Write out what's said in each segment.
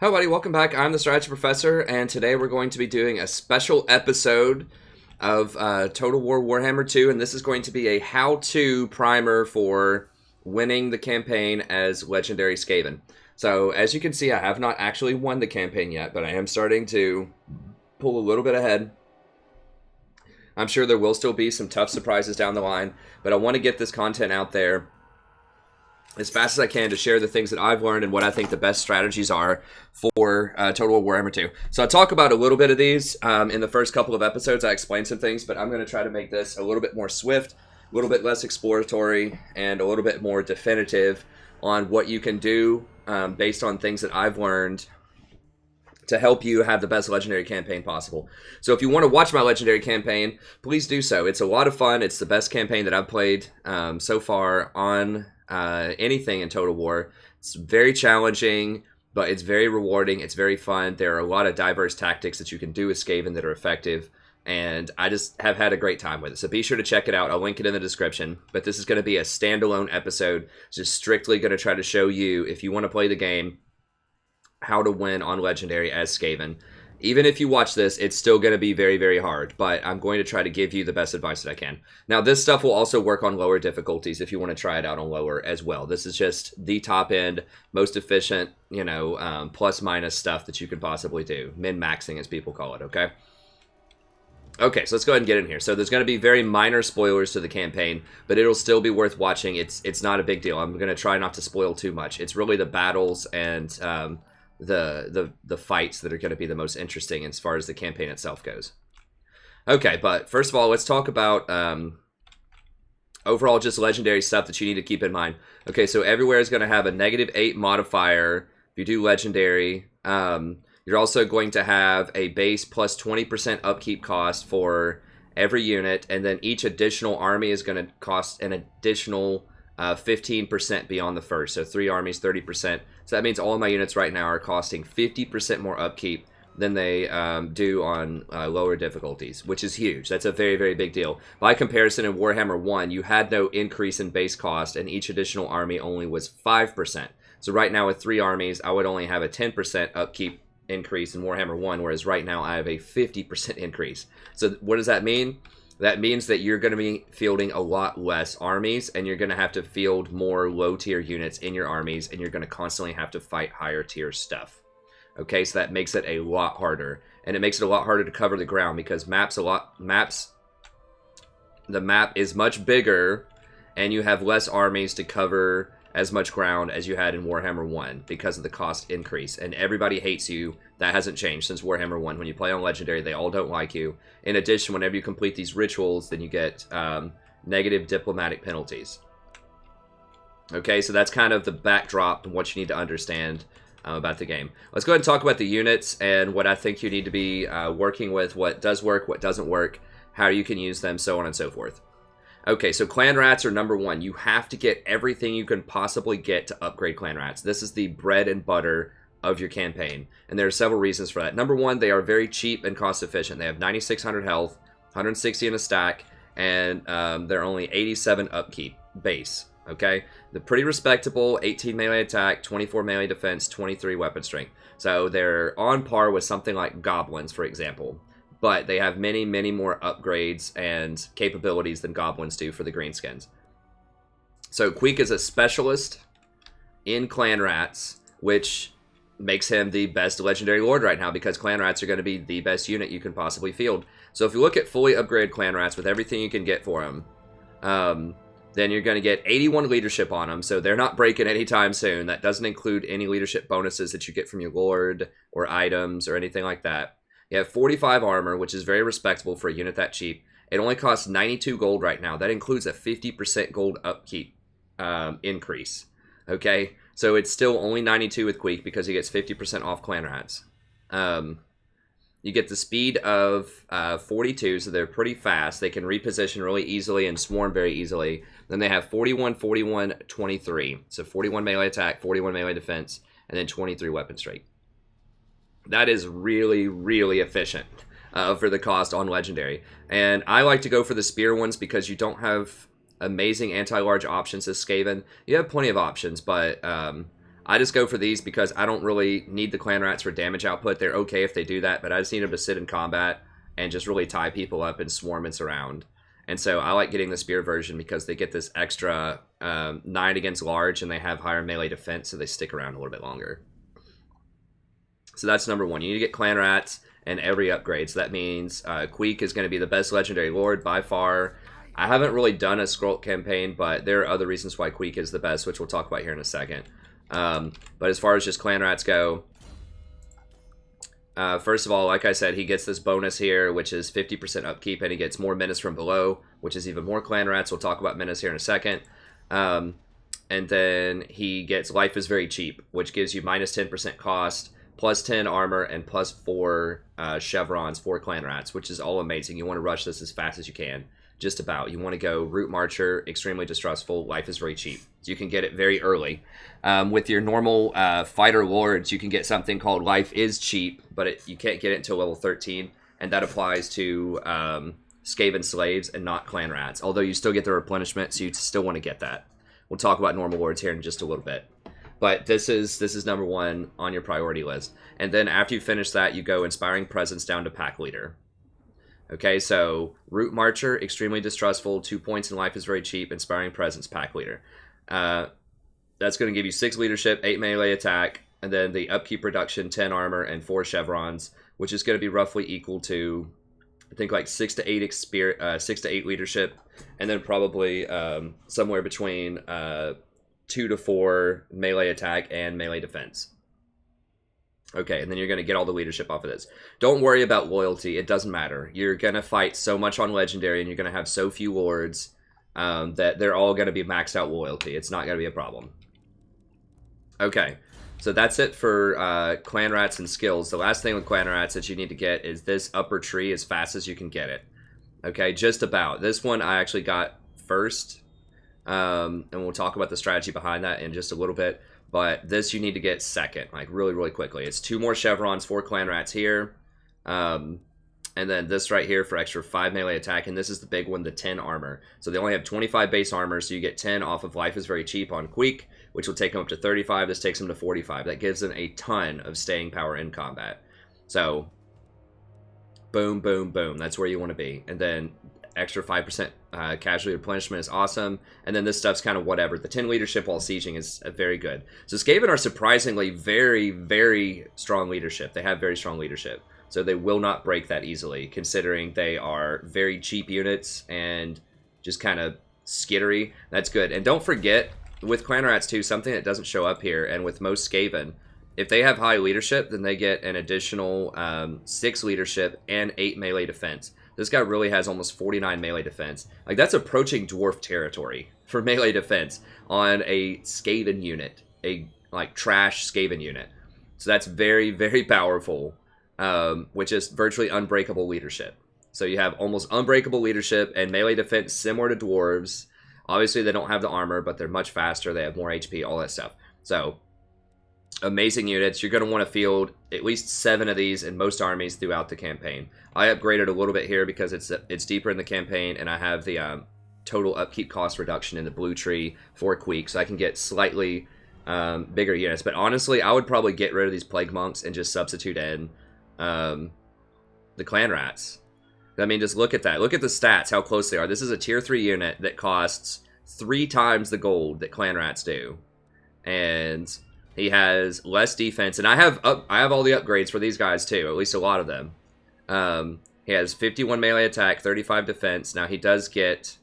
Hi, buddy. Welcome back. I'm the Strategy Professor, and today we're going to be doing a special episode of Total War Warhammer 2, and this is going to be a how-to primer for winning the campaign as Legendary Skaven. So, as you can see, I have not actually won the campaign yet, but I am starting to pull a little bit ahead. I'm sure there will still be some tough surprises down the line, but I want to get this content out there as fast as I can to share the things that I've learned and what I think the best strategies are for Total War Warhammer 2. So I talk about a little bit of these in the first couple of episodes. I explain some things, but I'm going to try to make this a little bit more swift, a little bit less exploratory, and a little bit more definitive on what you can do based on things that I've learned to help you have the best Legendary campaign possible. So if you want to watch my Legendary campaign, please do so. It's a lot of fun. It's the best campaign that I've played so far on anything in Total War. It's very challenging, but it's very rewarding. It's very fun. There are a lot of diverse tactics that you can do with Skaven that are effective, and I just have had a great time with it. So be sure to check it out. I'll link it in the description, but this is going to be a standalone episode, just strictly going to try to show you, if you want to play the game, how to win on Legendary as Skaven. Even if you watch this, it's still going to be very, very hard, but I'm going to try to give you the best advice that I can. Now, this stuff will also work on lower difficulties if you want to try it out on lower as well. This is just the top end, most efficient, plus minus stuff that you could possibly do. Min-maxing, as people call it, okay? Okay, so let's go ahead and get in here. So there's going to be very minor spoilers to the campaign, but it'll still be worth watching. It's not a big deal. I'm going to try not to spoil too much. It's really the battles and the fights that are going to be the most interesting as far as the campaign itself goes. Okay, but first of all, let's talk about overall just Legendary stuff that you need to keep in mind. Okay, so everywhere is going to have a -8 modifier if you do Legendary. You're also going to have a base plus 20% upkeep cost for every unit, and then each additional army is going to cost an additional 15% beyond the first. So 3 armies, 30%. So that means all of my units right now are costing 50% more upkeep than they do on lower difficulties, which is huge. That's a very, very big deal. By comparison, in Warhammer 1, you had no increase in base cost, and each additional army only was 5%. So right now with 3 armies, I would only have a 10% upkeep increase in Warhammer 1, whereas right now I have a 50% increase. So what does that mean? That means that you're going to be fielding a lot less armies, and you're going to have to field more low-tier units in your armies, and you're going to constantly have to fight higher-tier stuff. Okay, so that makes it a lot harder, and it makes it a lot harder to cover the ground because the map is much bigger, and you have less armies to cover as much ground as you had in Warhammer 1 because of the cost increase, and everybody hates you. That hasn't changed since Warhammer 1. When you play on Legendary, they all don't like you. In addition, whenever you complete these rituals, then you get negative diplomatic penalties. Okay, so that's kind of the backdrop and what you need to understand about the game. Let's go ahead and talk about the units and what I think you need to be working with, what does work, what doesn't work, how you can use them, so on and so forth. Okay, so Clan Rats are number 1. You have to get everything you can possibly get to upgrade Clan Rats. This is the bread and butter of your campaign, and there are several reasons for that. Number 1, they are very cheap and cost efficient. They have 9,600 health, 160 in a stack, and they're only 87 upkeep base. Okay, they're pretty respectable. 18 melee attack, 24 melee defense, 23 weapon strength. So they're on par with something like Goblins, for example. But they have many, many more upgrades and capabilities than Goblins do for the Greenskins. So Queek is a specialist in Clan Rats, which makes him the best Legendary Lord right now because Clan Rats are going to be the best unit you can possibly field. So if you look at fully upgraded Clan Rats with everything you can get for them, then you're going to get 81 leadership on them, so they're not breaking anytime soon. That doesn't include any leadership bonuses that you get from your Lord or items or anything like that. You have 45 armor, which is very respectable for a unit that cheap. It only costs 92 gold right now. That includes a 50% gold upkeep increase. Okay, so it's still only 92 with Queek because he gets 50% off Clan Rats. You get the speed of 42, so they're pretty fast. They can reposition really easily and swarm very easily. Then they have 41, 41, 23. So 41 melee attack, 41 melee defense, and then 23 weapon strength. That is really, really efficient for the cost on Legendary. And I like to go for the spear ones because you don't have amazing anti-large options as Skaven. You have plenty of options, but I just go for these because I don't really need the clan rats for damage output. They're okay if they do that, but I just need them to sit in combat and just really tie people up and swarm and surround. And so I like getting the spear version because they get this extra 9 against large, and they have higher melee defense, so they stick around a little bit longer. So that's number 1. You need to get clan rats and every upgrade. So that means Queek is going to be the best legendary lord by far. I haven't really done a Skrull campaign, but there are other reasons why Queek is the best, which we'll talk about here in a second. But as far as just clan rats go, first of all, like I said, he gets this bonus here, which is 50% upkeep, and he gets more menace from below, which is even more clan rats. We'll talk about menace here in a second. And then he gets life is very cheap, which gives you minus 10% cost, plus 10 armor, and plus 4 chevrons for clan rats, which is all amazing. You want to rush this as fast as you can. Just about. You want to go Root Marcher, extremely distrustful, life is very cheap. So you can get it very early. With your normal fighter lords, you can get something called Life is Cheap, but you can't get it until level 13, and that applies to Skaven slaves and not clan rats, although you still get the replenishment, so you still want to get that. We'll talk about normal lords here in just a little bit. But this is number 1 on your priority list. And then after you finish that, you go Inspiring Presence down to Pack Leader. Okay, so Root Marcher, extremely distrustful, 2 points in life is very cheap, Inspiring Presence, Pack Leader. That's going to give you 6 leadership, 8 melee attack, and then the upkeep reduction, 10 armor, and 4 chevrons, which is going to be roughly equal to, I think, like 6 to 8 leadership, and then probably somewhere between 2 to 4 melee attack and melee defense. Okay, and then you're going to get all the leadership off of this. Don't worry about loyalty. It doesn't matter. You're going to fight so much on Legendary, and you're going to have so few lords that they're all going to be maxed out loyalty. It's not going to be a problem. Okay, so that's it for clan rats and skills. The last thing with clan rats that you need to get is this upper tree as fast as you can get it. Okay, just about. This one I actually got first, and we'll talk about the strategy behind that in just a little bit. But this you need to get second, like really, really quickly. It's 2 more chevrons, 4 clan rats here. And then this right here for extra 5 melee attack. And this is the big one, the 10 armor. So they only have 25 base armor, so you get 10 off of Life is very cheap on Queek, which will take them up to 35. This takes them to 45. That gives them a ton of staying power in combat. So, boom, boom, boom. That's where you want to be. And then extra 5% casualty replenishment is awesome. And then this stuff's kind of whatever. The 10 leadership while sieging is very good. So Skaven are surprisingly very, very strong leadership. They have very strong leadership. So they will not break that easily, considering they are very cheap units and just kind of skittery. That's good. And don't forget, with clan rats too, something that doesn't show up here, and with most Skaven, if they have high leadership, then they get an additional 6 leadership and 8 melee defense. This guy really has almost 49 melee defense. Like, that's approaching dwarf territory for melee defense on a Skaven unit, a like trash Skaven unit. So that's very, very powerful, which is virtually unbreakable leadership. So you have almost unbreakable leadership and melee defense similar to dwarves. Obviously, they don't have the armor, but they're much faster. They have more HP, all that stuff. So, amazing units. You're going to want to field at least 7 of these in most armies throughout the campaign. I upgraded a little bit here because it's deeper in the campaign, and I have the total upkeep cost reduction in the blue tree for Queek, so I can get slightly bigger units. But honestly, I would probably get rid of these Plague Monks and just substitute in the Clan Rats. I mean, just look at that. Look at the stats, how close they are. This is a tier 3 unit that costs 3 times the gold that Clan Rats do. And he has less defense. And I have all the upgrades for these guys too, at least a lot of them. He has 51 melee attack, 35 defense. Now he does get,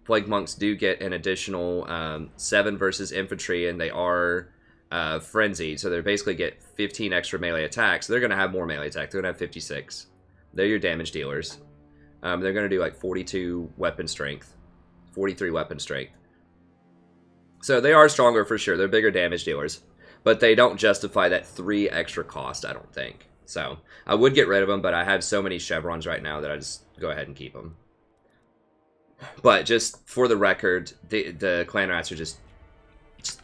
Plague Monks do get an additional 7 versus infantry, and they are frenzied. So they basically get 15 extra melee attacks. So they're going to have more melee attack. They're going to have 56. They're your damage dealers. They're going to do like 42 weapon strength, 43 weapon strength. So they are stronger for sure. They're bigger damage dealers. But they don't justify that 3 extra cost, I don't think. So I would get rid of them, but I have so many chevrons right now that I just go ahead and keep them. But just for the record, the Clan Rats are just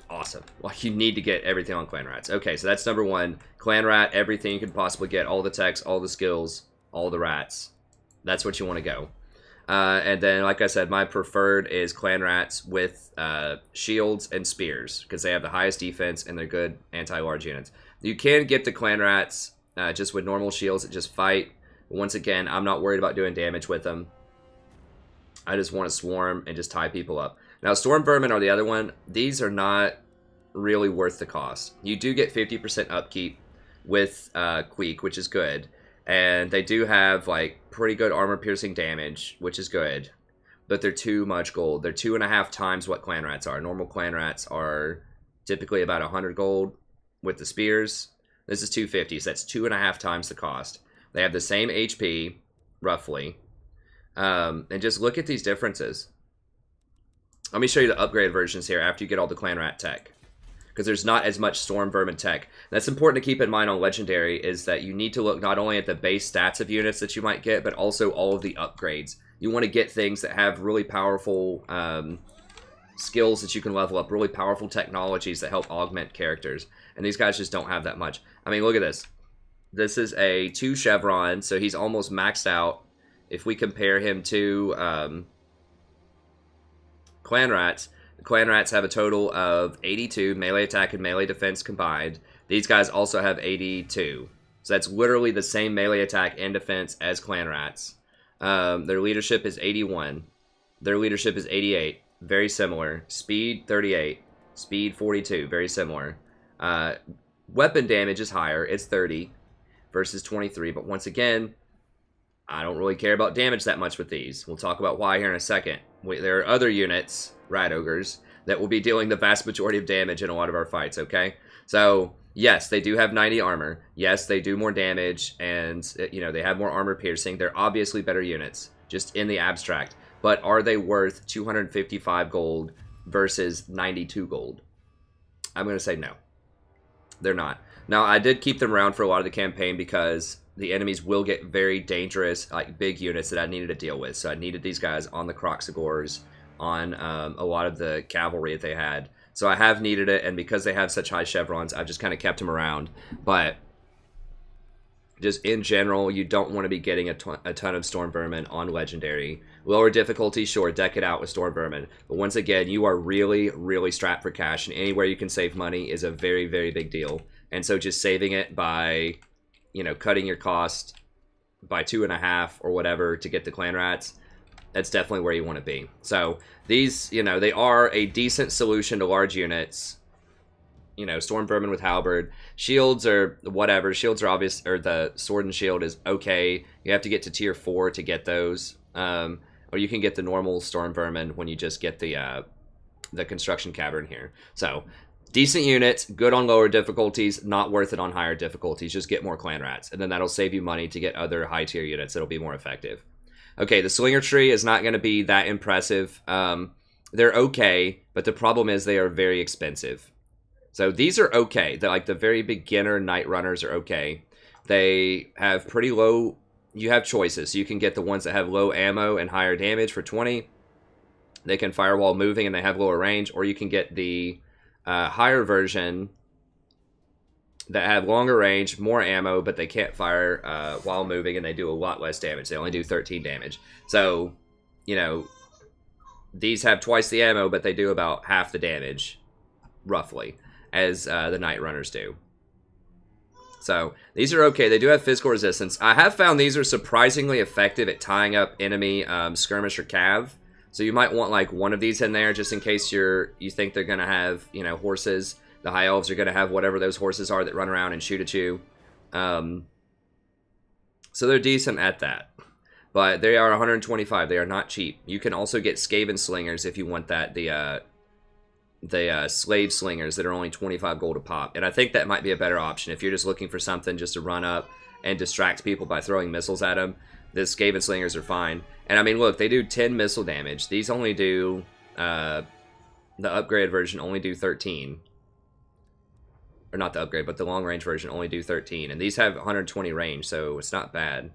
awesome. Like, you need to get everything on Clan Rats. Okay, so that's number 1. Clan Rat, everything you can possibly get. All the techs, all the skills, all the rats. That's what you want to go. And then, like I said, my preferred is clan rats with shields and spears because they have the highest defense and they're good anti-large units. You can get the clan rats just with normal shields that just fight. Once again, I'm not worried about doing damage with them. I just want to swarm and just tie people up. Now, storm vermin are the other one. These are not really worth the cost. You do get 50% upkeep with Queek, which is good. And they do have, like, pretty good armor-piercing damage, which is good. But they're too much gold. They're 2.5 times what clan rats are. Normal clan rats are typically about 100 gold with the spears. This is 250, so that's 2.5 times the cost. They have the same HP, roughly. And just look at these differences. Let me show you the upgraded versions here after you get all the clan rat tech. Because there's not as much storm vermin tech. That's important to keep in mind on Legendary, is that you need to look not only at the base stats of units that you might get, but also all of the upgrades. You want to get things that have really powerful skills that you can level up, really powerful technologies that help augment characters. And these guys just don't have that much. I mean, look at this. This is a 2 chevron, so he's almost maxed out. If we compare him to clan rats, the clan rats have a total of 82 melee attack and melee defense combined. These guys also have 82. So that's literally the same melee attack and defense as clan rats. Their leadership is 81. Their leadership is 88. Very similar. Speed 38. Speed 42. Very similar. Weapon damage is higher. It's 30 versus 23. But once again, I don't really care about damage that much with these. We'll talk about why here in a second. There are other units, rat ogres, that will be dealing the vast majority of damage in a lot of our fights, okay? So, yes, they do have 90 armor. Yes, they do more damage, and, you know, they have more armor piercing. They're obviously better units, just in the abstract. But are they worth 255 gold versus 92 gold? I'm going to say no. They're not. Now, I did keep them around for a lot of the campaign because the enemies will get very dangerous, like big units that I needed to deal with. So I needed these guys on the Croxagores, on a lot of the cavalry that they had. So I have needed it, and because they have such high chevrons, I've just kind of kept them around. But just in general, you don't want to be getting a ton of Storm Vermin on Legendary. Lower difficulty, sure, deck it out with Storm Vermin. But once again, you are really, really strapped for cash, and anywhere you can save money is a very, very big deal. And so just saving it by, you know, cutting your cost by 2.5 or whatever to get the clan rats, that's definitely where you want to be. So these, you know, they are a decent solution to large units. You know, Storm Vermin with Halberd. Shields are whatever. Shields are obvious, or the Sword and Shield is okay. You have to get to tier 4 to get those. Or you can get the normal Storm Vermin when you just get the Construction Cavern here. So, decent units, good on lower difficulties, not worth it on higher difficulties. Just get more clan rats, and then that'll save you money to get other high tier units that'll be more effective. Okay, the Slinger Tree is not going to be that impressive. They're okay, but the problem is they are very expensive. So these are okay. They're like the very beginner Night Runners are okay. They have pretty low. You have choices. You can get the ones that have low ammo and higher damage for 20. They can fire while moving and they have lower range, or you can get the higher version that have longer range, more ammo, but they can't fire while moving, and they do a lot less damage. They only do 13 damage. So, you know, these have twice the ammo, but they do about half the damage, roughly, as the Night Runners do. So, these are okay. They do have physical resistance. I have found these are surprisingly effective at tying up enemy skirmish or cav. So you might want like one of these in there just in case you think they're going to have, you know, horses. The High Elves are going to have whatever those horses are that run around and shoot at you. So they're decent at that. But they are 125. They are not cheap. You can also get Skaven Slingers if you want that. The Slave Slingers that are only 25 gold a pop. And I think that might be a better option. If you're just looking for something just to run up and distract people by throwing missiles at them, the Skaven Slingers are fine. And I mean, look, they do 10 missile damage. These only do, the upgraded version only do 13. Or not the upgrade, but the long-range version only do 13. And these have 120 range, so it's not bad.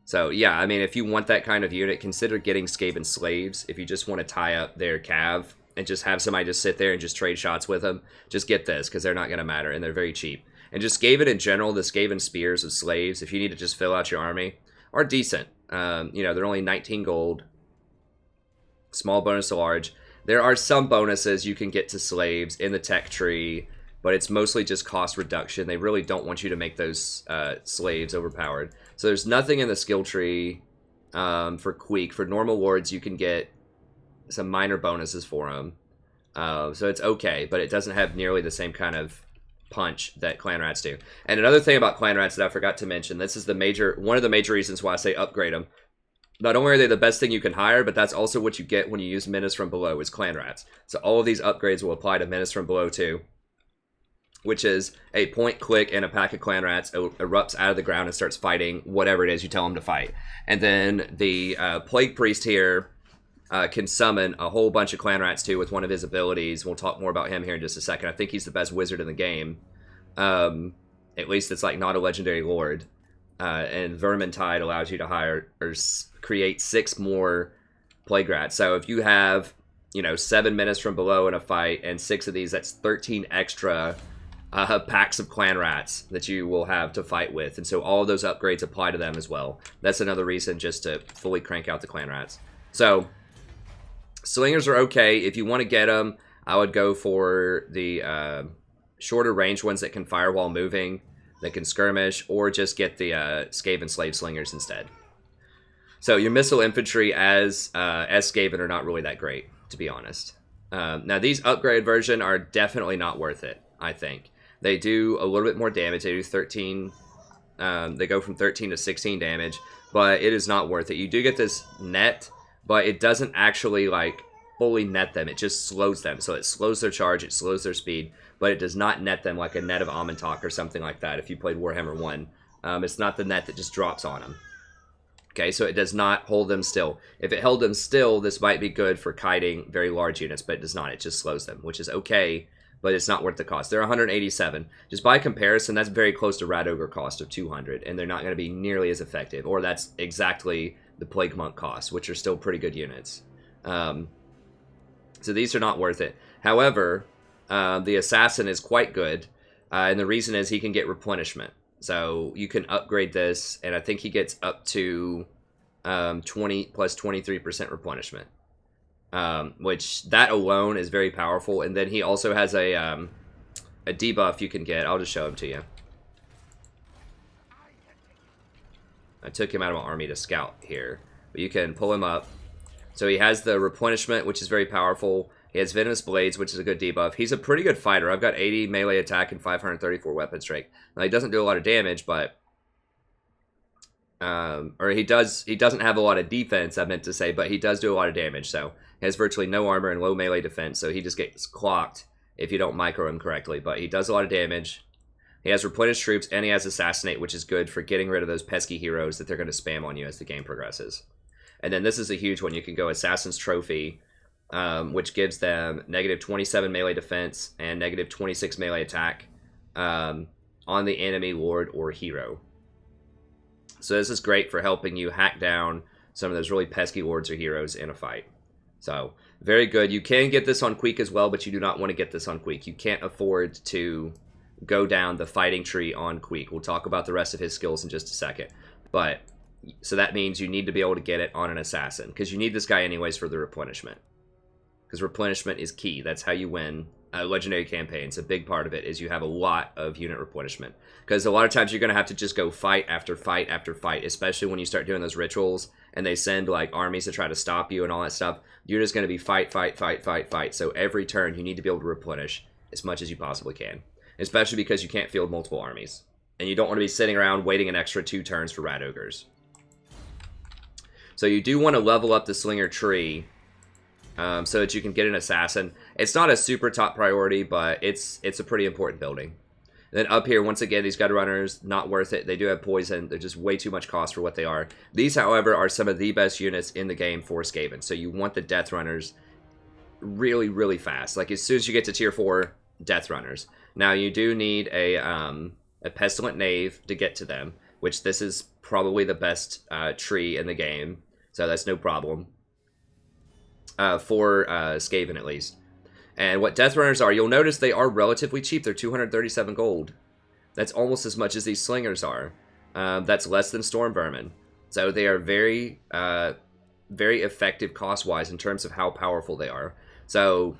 So, yeah, I mean, if you want that kind of unit, consider getting Skaven Slaves. If you just want to tie up their cav and just have somebody just sit there and just trade shots with them, just get this, because they're not going to matter, and they're very cheap. And just Skaven in general, the Skaven Spears of Slaves, if you need to just fill out your army, are decent. You know, they're only 19 gold. Small bonus to large. There are some bonuses you can get to slaves in the tech tree, but it's mostly just cost reduction. They really don't want you to make those slaves overpowered. So there's nothing in the skill tree for Queek. For normal wards, you can get some minor bonuses for them. So it's okay, but it doesn't have nearly the same kind of punch that clan rats do. And another thing about clan rats that I forgot to mention, this is one of the major reasons why I say upgrade them. Not only are they the best thing you can hire, but that's also what you get when you use Menace from Below is clan rats. So all of these upgrades will apply to Menace from Below too, which is a point click and a pack of clan rats erupts out of the ground and starts fighting whatever it is you tell them to fight. And then the Plague Priest here can summon a whole bunch of clan rats too with one of his abilities. We'll talk more about him here in just a second. I think he's the best wizard in the game. At least it's like not a legendary lord. And Vermintide allows you to hire or create 6 more plague rats. So if you have, you know, 7 Menace from Below in a fight and 6 of these, that's 13 extra packs of clan rats that you will have to fight with. And so all of those upgrades apply to them as well. That's another reason just to fully crank out the clan rats. So slingers are okay. If you want to get them, I would go for the shorter range ones that can fire while moving, that can skirmish, or just get the Skaven slave slingers instead. So your missile infantry as Skaven are not really that great, to be honest. Now these upgrade version are definitely not worth it, I think. They do a little bit more damage. They do 13, they go from 13 to 16 damage, but it is not worth it. You do get this net, but it doesn't actually like fully net them. It just slows them. So it slows their charge, it slows their speed, but it does not net them like a net of Amantak or something like that if you played Warhammer 1. It's not the net that just drops on them. Okay, so it does not hold them still. If it held them still, this might be good for kiting very large units, but it does not. It just slows them, which is okay, but it's not worth the cost. They're 187. Just by comparison, that's very close to Rat Ogre cost of 200, and they're not going to be nearly as effective. Or that's exactly the Plague Monk cost, which are still pretty good units. So these are not worth it. However, the Assassin is quite good, and the reason is he can get replenishment. So you can upgrade this, and I think he gets up to 20 plus 23% replenishment, which that alone is very powerful. And then he also has a debuff you can get. I'll just show him to you. I took him out of my army to scout here, but you can pull him up. So he has the replenishment, which is very powerful. He has Venomous Blades, which is a good debuff. He's a pretty good fighter. I've got 80 melee attack and 534 weapon strength. Now, he doesn't do a lot of damage, but... or he doesn't have a lot of defense, I meant to say, but he does do a lot of damage. So he has virtually no armor and low melee defense, so he just gets clocked if you don't micro him correctly. But he does a lot of damage. He has Replenished Troops, and he has Assassinate, which is good for getting rid of those pesky heroes that they're going to spam on you as the game progresses. And then this is a huge one. You can go Assassin's Trophy, which gives them negative 27 melee defense and negative 26 melee attack on the enemy lord or hero. So this is great for helping you hack down some of those really pesky lords or heroes in a fight. So very good. You can get this on Queek as well, but you do not want to get this on Queek. You can't afford to go down the fighting tree on Queek. We'll talk about the rest of his skills in just a second. But so that means you need to be able to get it on an assassin, because you need this guy anyways for the replenishment. Because replenishment is key. That's how you win legendary campaigns. A big part of it is you have a lot of unit replenishment. Because a lot of times you're going to have to just go fight after fight after fight, especially when you start doing those rituals and they send like armies to try to stop you and all that stuff. You're just going to be fight, fight, fight, fight, fight. So every turn you need to be able to replenish as much as you possibly can. Especially because you can't field multiple armies. And you don't want to be sitting around waiting an extra 2 turns for Rat Ogres. So you do want to level up the Slinger tree so that you can get an assassin. It's not a super top priority, but it's a pretty important building. Then up here, once again, these Gut Runners, not worth it. They do have poison. They're just way too much cost for what they are. These, however, are some of the best units in the game for Skaven. So you want the Death Runners really, really fast. Like as soon as you get to tier 4, Death Runners. Now you do need a Pestilent Knave to get to them, which this is probably the best tree in the game. So that's no problem. For Skaven at least. And what Death Runners are, you'll notice they are relatively cheap. They're 237 gold. That's almost as much as these Slingers are. That's less than Storm Vermin. So they are very, very effective cost-wise in terms of how powerful they are. So,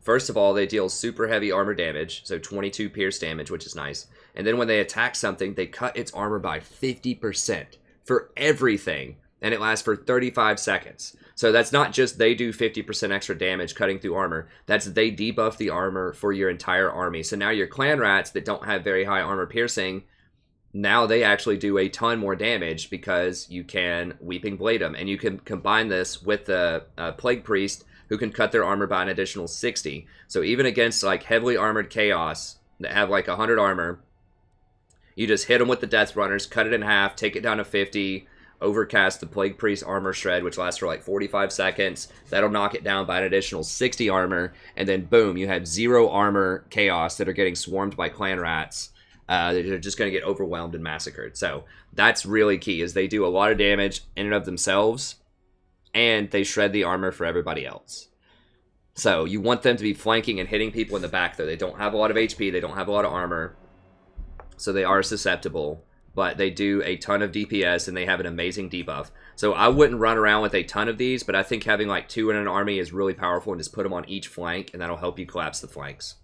first of all, they deal super heavy armor damage, so 22 pierce damage, which is nice. And then when they attack something, they cut its armor by 50% for everything, and it lasts for 35 seconds. So that's not just they do 50% extra damage cutting through armor. That's they debuff the armor for your entire army. So now your clan rats that don't have very high armor piercing, now they actually do a ton more damage because you can Weeping Blade them. And you can combine this with the Plague Priest, who can cut their armor by an additional 60. So even against like heavily armored Chaos that have like 100 armor, you just hit them with the Death Runners, cut it in half, take it down to 50, overcast the Plague Priest armor shred, which lasts for like 45 seconds. That'll knock it down by an additional 60 armor, and then boom, you have 0 armor Chaos that are getting swarmed by clan rats. They're just going to get overwhelmed and massacred. So that's really key, is they do a lot of damage in and of themselves, and they shred the armor for everybody else. So you want them to be flanking and hitting people in the back, though. They don't have a lot of HP, they don't have a lot of armor, so they are susceptible, but they do a ton of DPS, and they have an amazing debuff. So I wouldn't run around with a ton of these, but I think having like 2 in an army is really powerful, and just put them on each flank, and that'll help you collapse the flanks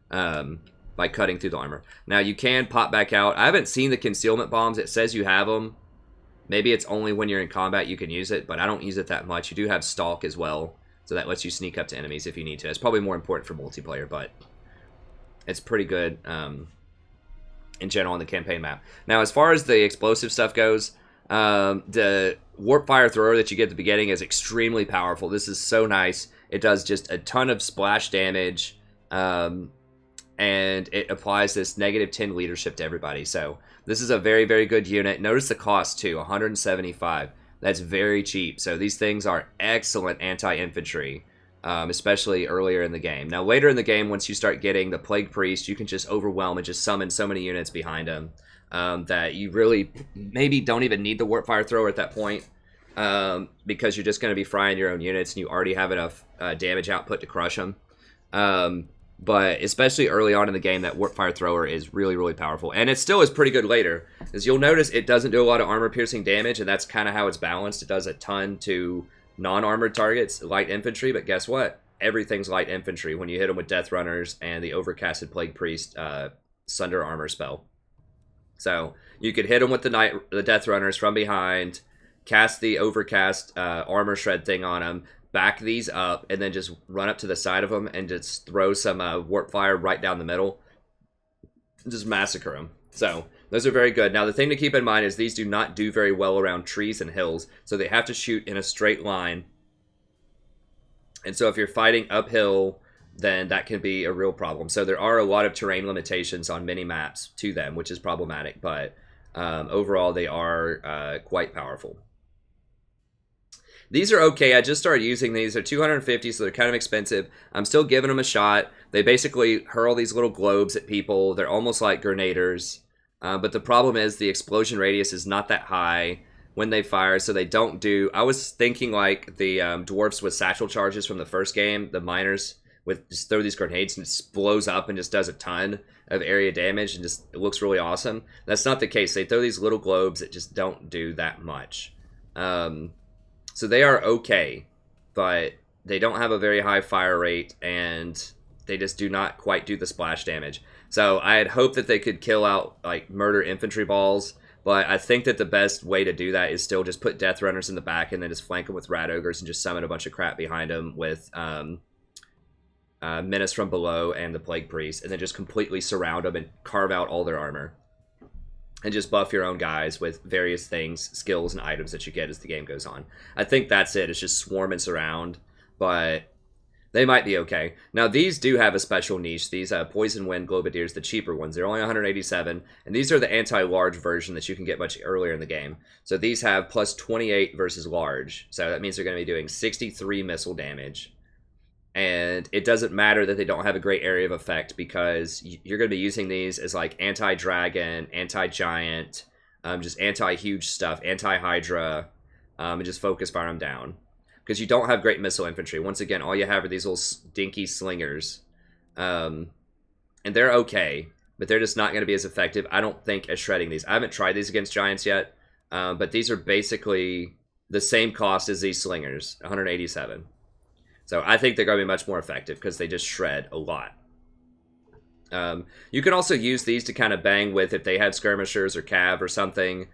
by cutting through the armor. Now, you can pop back out. I haven't seen the concealment bombs. It says you have them. Maybe it's only when you're in combat you can use it, but I don't use it that much. You do have Stalk as well, so that lets you sneak up to enemies if you need to. It's probably more important for multiplayer, but it's pretty good in general on the campaign map. Now, as far as the explosive stuff goes, the Warp Fire Thrower that you get at the beginning is extremely powerful. This is so nice. It does just a ton of splash damage, and it applies this -10 leadership to everybody. So this is a very, very good unit. Notice the cost too, 175. That's very cheap. So these things are excellent anti-infantry, especially earlier in the game. Now later in the game, once you start getting the Plague Priest, you can just overwhelm and just summon so many units behind him that you really maybe don't even need the Warp Fire Thrower at that point, because you're just going to be frying your own units and you already have enough damage output to crush them. But especially early on in the game, that Warp Fire Thrower is really, really powerful. And it still is pretty good later. As you'll notice, it doesn't do a lot of armor-piercing damage, and that's kind of how it's balanced. It does a ton to non-armored targets, light infantry, but guess what? Everything's light infantry when you hit them with Death Runners and the Overcasted Plague Priest Sunder Armor spell. So you could hit them with the Death Runners from behind, cast the Overcast Armor Shred thing on them, back these up, and then just run up to the side of them and just throw some Warp Fire right down the middle. Just massacre them. So those are very good. Now the thing to keep in mind is these do not do very well around trees and hills, so they have to shoot in a straight line. And so if you're fighting uphill, then that can be a real problem. So there are a lot of terrain limitations on many maps to them, which is problematic, but overall they are quite powerful. These are okay. I just started using these. They're 250, so they're kind of expensive. I'm still giving them a shot. They basically hurl these little globes at people. They're almost like grenaders. But the problem is the explosion radius is not that high when they fire, so they don't do... I was thinking like the dwarfs with satchel charges from the first game, the miners, with just throw these grenades and it just blows up and just does a ton of area damage and just it looks really awesome. That's not the case. They throw these little globes that just don't do that much. So they are okay, but they don't have a very high fire rate, and they just do not quite do the splash damage. So I had hoped that they could kill out, like, murder infantry balls, but I think that the best way to do that is still just put Death Runners in the back and then just flank them with Rat Ogres and just summon a bunch of crap behind them with Menace from Below and the Plague Priest, and then just completely surround them and carve out all their armor. And just buff your own guys with various things, skills, and items that you get as the game goes on. I think that's it. It's just swarm and surround, but they might be okay. Now, these do have a special niche. These Poison Wind Globadiers, the cheaper ones, they're only 187, and these are the anti-large version that you can get much earlier in the game. So these have plus 28 versus large, so that means they're going to be doing 63 missile damage. And it doesn't matter that they don't have a great area of effect, because you're going to be using these as like anti-dragon, anti-giant, just anti-huge stuff, anti-hydra, and just focus fire them down. Because you don't have great missile infantry. Once again, all you have are these little dinky slingers. And they're okay, but they're just not going to be as effective, I don't think, as shredding these. I haven't tried these against giants yet. but these are basically the same cost as these slingers, 187. So I think they're going to be much more effective because they just shred a lot. You can also use these to kind of bang with if they have skirmishers or cav or something.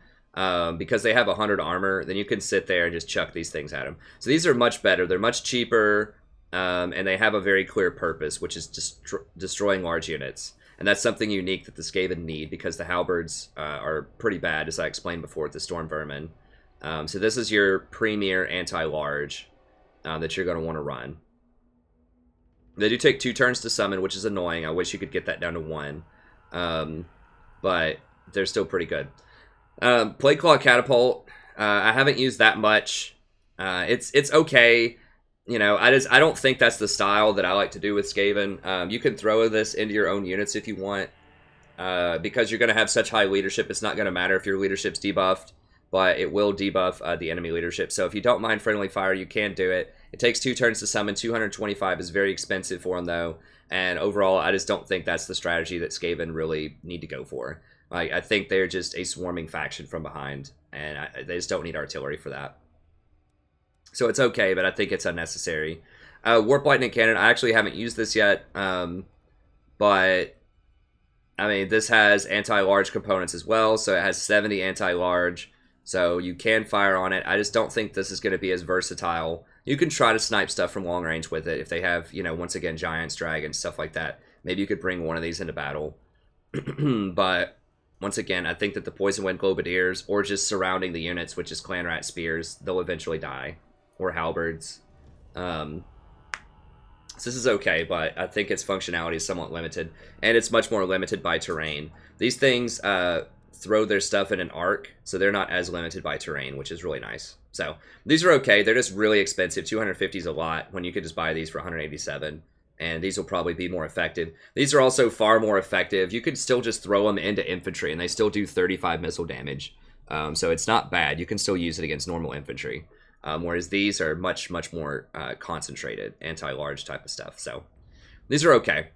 Because they have 100 armor, then you can sit there and just chuck these things at them. So these are much better. They're much cheaper, and they have a very clear purpose, which is destroying large units. And that's something unique that the Skaven need, because the halberds are pretty bad, as I explained before, with the Storm Vermin. So this is your premier anti-large that you're going to want to run. They do take 2 turns to summon, which is annoying. I wish you could get that down to 1. But they're still pretty good. Plague Claw Catapult, I haven't used that much. It's okay. You know, I don't think that's the style that I like to do with Skaven. You can throw this into your own units if you want. Because you're going to have such high leadership, it's not going to matter if your leadership's debuffed, but it will debuff the enemy leadership. So if you don't mind friendly fire, you can do it. It takes 2 turns to summon. 225 is very expensive for them, though. And overall, I just don't think that's the strategy that Skaven really need to go for. Like, I think they're just a swarming faction from behind, and they just don't need artillery for that. So it's okay, but I think it's unnecessary. Warp Lightning Cannon, I actually haven't used this yet, but, I mean, this has anti-large components as well, so it has 70 anti-large, so you can fire on it. I just don't think this is going to be as versatile. You can try to snipe stuff from long range with it if they have, you know, once again, giants, dragons, stuff like that. Maybe you could bring one of these into battle, but... Once again, I think that the Poison Wind Globadiers, or just surrounding the units, which is Clan Rat Spears, they'll eventually die. Or Halberds. So this is okay, but I think its functionality is somewhat limited. And it's much more limited by terrain. These things throw their stuff in an arc, so they're not as limited by terrain, which is really nice. So, these are okay. They're just really expensive. 250 is a lot, when you could just buy these for 187. And these will probably be more effective. These are also far more effective. You could still just throw them into infantry, and they still do 35 missile damage. So it's not bad. You can still use it against normal infantry. Whereas these are much, much more concentrated, anti-large type of stuff. So these are okay.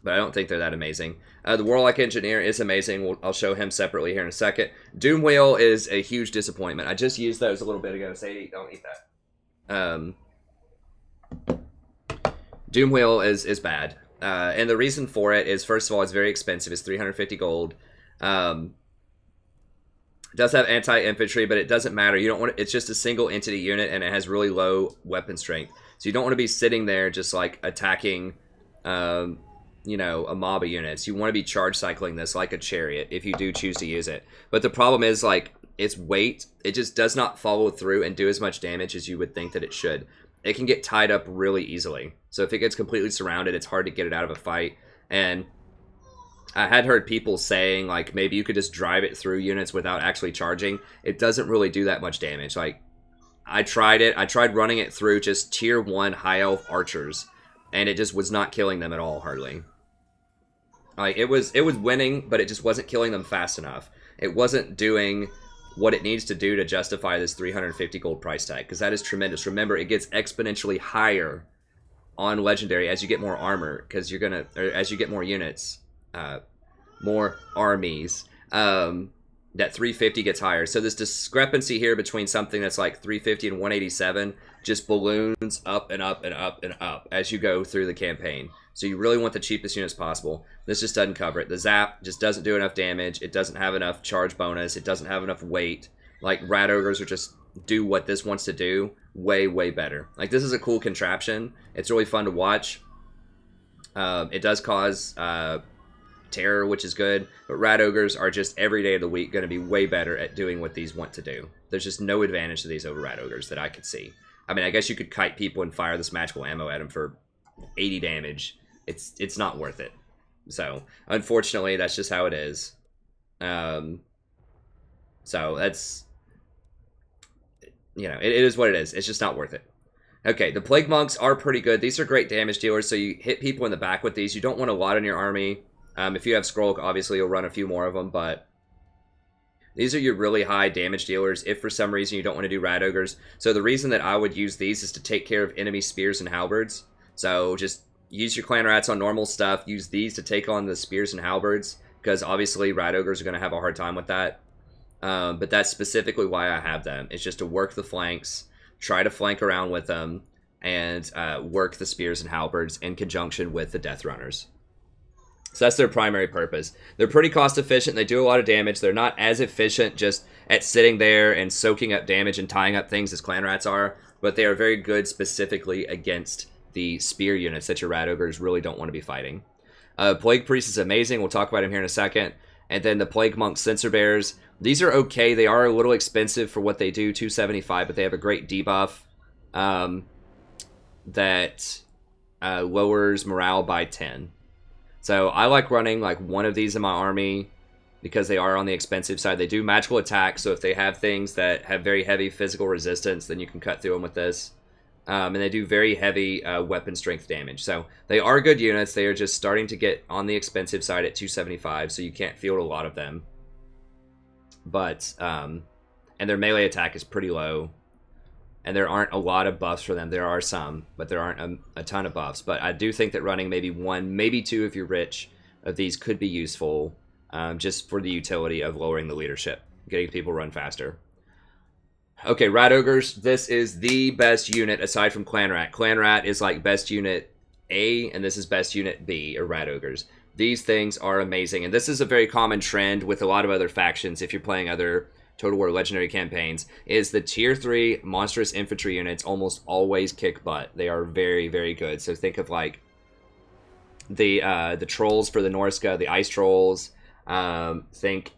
But I don't think they're that amazing. The Warlock Engineer is amazing. I'll show him separately here in a second. Doom Wheel is a huge disappointment. I just used those a little bit ago. Say, don't eat that. Doom Wheel is bad. And the reason for it is, first of all, it's very expensive. It's 350 gold. It does have anti-infantry, but it doesn't matter. You don't want it's just a single entity unit, and it has really low weapon strength. So you don't want to be sitting there just like attacking, you know, a mob of units. You want to be charge cycling this like a chariot if you do choose to use it. But the problem is, like, its weight, it just does not follow through and do as much damage as you would think that it should. It can get tied up really easily. So if it gets completely surrounded, it's hard to get it out of a fight. And I had heard people saying, like, maybe you could just drive it through units without actually charging. It doesn't really do that much damage. Like, I tried it. I tried running it through just tier 1 high elf archers, and it just was not killing them at all, hardly. Like, it was winning, but it just wasn't killing them fast enough. It wasn't doing what it needs to do to justify this 350 gold price tag, because that is tremendous. Remember, it gets exponentially higher on legendary as you get more armor, because you're gonna, or as you get more units, more armies, that 350 gets higher. So this discrepancy here between something that's like 350 and 187 just balloons up and up and up and up as you go through the campaign. So you really want the cheapest units possible. This just doesn't cover it. The zap just doesn't do enough damage. It doesn't have enough charge bonus. It doesn't have enough weight. Like, Rat Ogres are just do what this wants to do way, way better. Like, this is a cool contraption. It's really fun to watch. It does cause terror, which is good. But Rat Ogres are just every day of the week going to be way better at doing what these want to do. There's just no advantage to these over Rat Ogres that I could see. I mean, I guess you could kite people and fire this magical ammo at them for 80 damage. It's not worth it. So, unfortunately, that's just how it is. So, that's, you know, it is what it is. It's just not worth it. Okay, the Plague Monks are pretty good. These are great damage dealers, so you hit people in the back with these. You don't want a lot in your army. If you have Skrull, obviously you'll run a few more of them, but these are your really high damage dealers if for some reason you don't want to do Rat Ogres. So the reason that I would use these is to take care of enemy spears and halberds. So just use your clan rats on normal stuff. Use these to take on the spears and halberds, because obviously Rat Ogres are going to have a hard time with that. But that's specifically why I have them. It's just to work the flanks, try to flank around with them, and work the spears and halberds in conjunction with the death runners. So that's their primary purpose. They're pretty cost efficient. They do a lot of damage. They're not as efficient just at sitting there and soaking up damage and tying up things as clan rats are, but they are very good specifically against the spear units that your rat ogres really don't want to be fighting. Plague Priest is amazing. We'll talk about him here in a second. And then the Plague Monk Censer Bears. These are okay. They are a little expensive for what they do, 275, but they have a great debuff that lowers morale by 10. So I like running like one of these in my army because they are on the expensive side. They do magical attack, so if they have things that have very heavy physical resistance, then you can cut through them with this. And they do very heavy weapon strength damage. So they are good units. They are just starting to get on the expensive side at 275, so you can't field a lot of them. But, and their melee attack is pretty low. And there aren't a lot of buffs for them. There are some, but there aren't a ton of buffs. But I do think that running maybe one, maybe two if you're rich, of these could be useful just for the utility of lowering the leadership, getting people run faster. Okay, Rat Ogres, this is the best unit aside from Clan Rat. Clan Rat is like best unit A, and this is best unit B, or Rat Ogres. These things are amazing, and this is a very common trend with a lot of other factions if you're playing other Total War Legendary campaigns, is the tier 3 monstrous infantry units almost always kick butt. They are very, very good. So think of like the trolls for the Norska, the ice trolls. Think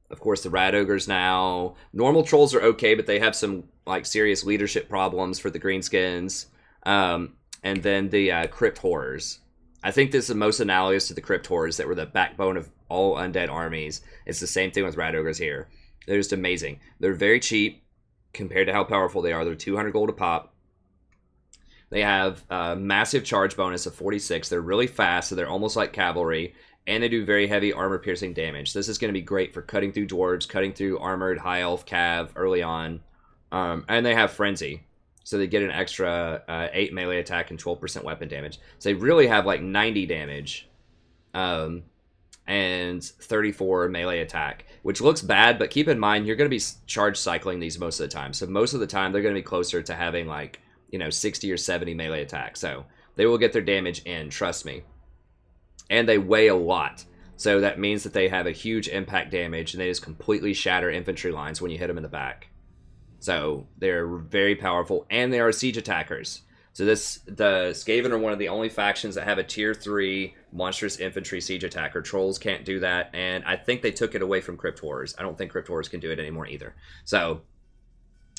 of course, the Rat Ogres now. Normal trolls are okay, but they have some like serious leadership problems for the greenskins. And then the Crypt Horrors. I think this is the most analogous to the Crypt Horrors that were the backbone of all undead armies. It's the same thing with Rat Ogres here. They're just amazing. They're very cheap compared to how powerful they are. They're 200 gold a pop. They have a massive charge bonus of 46. They're really fast, so they're almost like cavalry. And they do very heavy armor-piercing damage. This is going to be great for cutting through dwarves, cutting through armored high elf cav early on. And they have Frenzy. So they get an extra 8 melee attack and 12% weapon damage. So they really have like 90 damage. And 34 melee attack, which looks bad, but keep in mind you're going to be charge cycling these most of the time. So most of the time they're going to be closer to having like, 60 or 70 melee attack. So they will get their damage in, trust me. And they weigh a lot. So that means that they have a huge impact damage, and they just completely shatter infantry lines when you hit them in the back. So they're very powerful, and they are siege attackers. So the Skaven are one of the only factions that have a tier 3 monstrous infantry siege attacker. Trolls can't do that, and I think they took it away from Crypt Horrors. I don't think Crypt Horrors can do it anymore either. So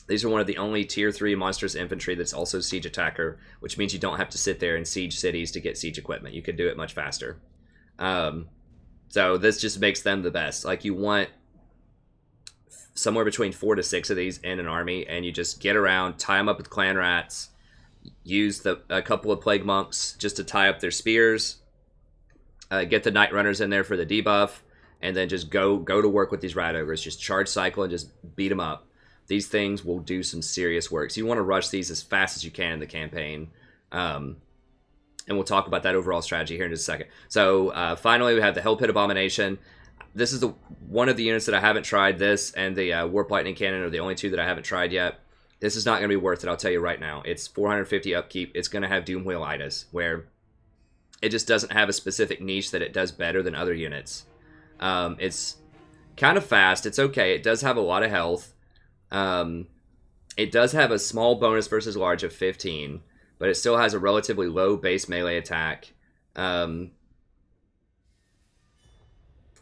these are one of the only tier 3 monstrous infantry that's also siege attacker, which means you don't have to sit there and siege cities to get siege equipment. You can do it much faster. So this just makes them the best. Like, you want somewhere between 4 to 6 of these in an army, and you just get around, tie them up with clan rats, use a couple of plague monks just to tie up their spears, get the night runners in there for the debuff, and then just go to work with these rat ogres. Just charge cycle and just beat them up. These things will do some serious work. So you want to rush these as fast as you can in the campaign. And we'll talk about that overall strategy here in just a second. So finally, we have the Hell Pit Abomination. This is one of the units that I haven't tried. This and the Warp Lightning Cannon are the only two that I haven't tried yet. This is not going to be worth it, I'll tell you right now. It's 450 upkeep. It's going to have Doomwheel-itis, where it just doesn't have a specific niche that it does better than other units. It's kind of fast. It's okay. It does have a lot of health. It does have a small bonus versus large of 15, but it still has a relatively low base melee attack.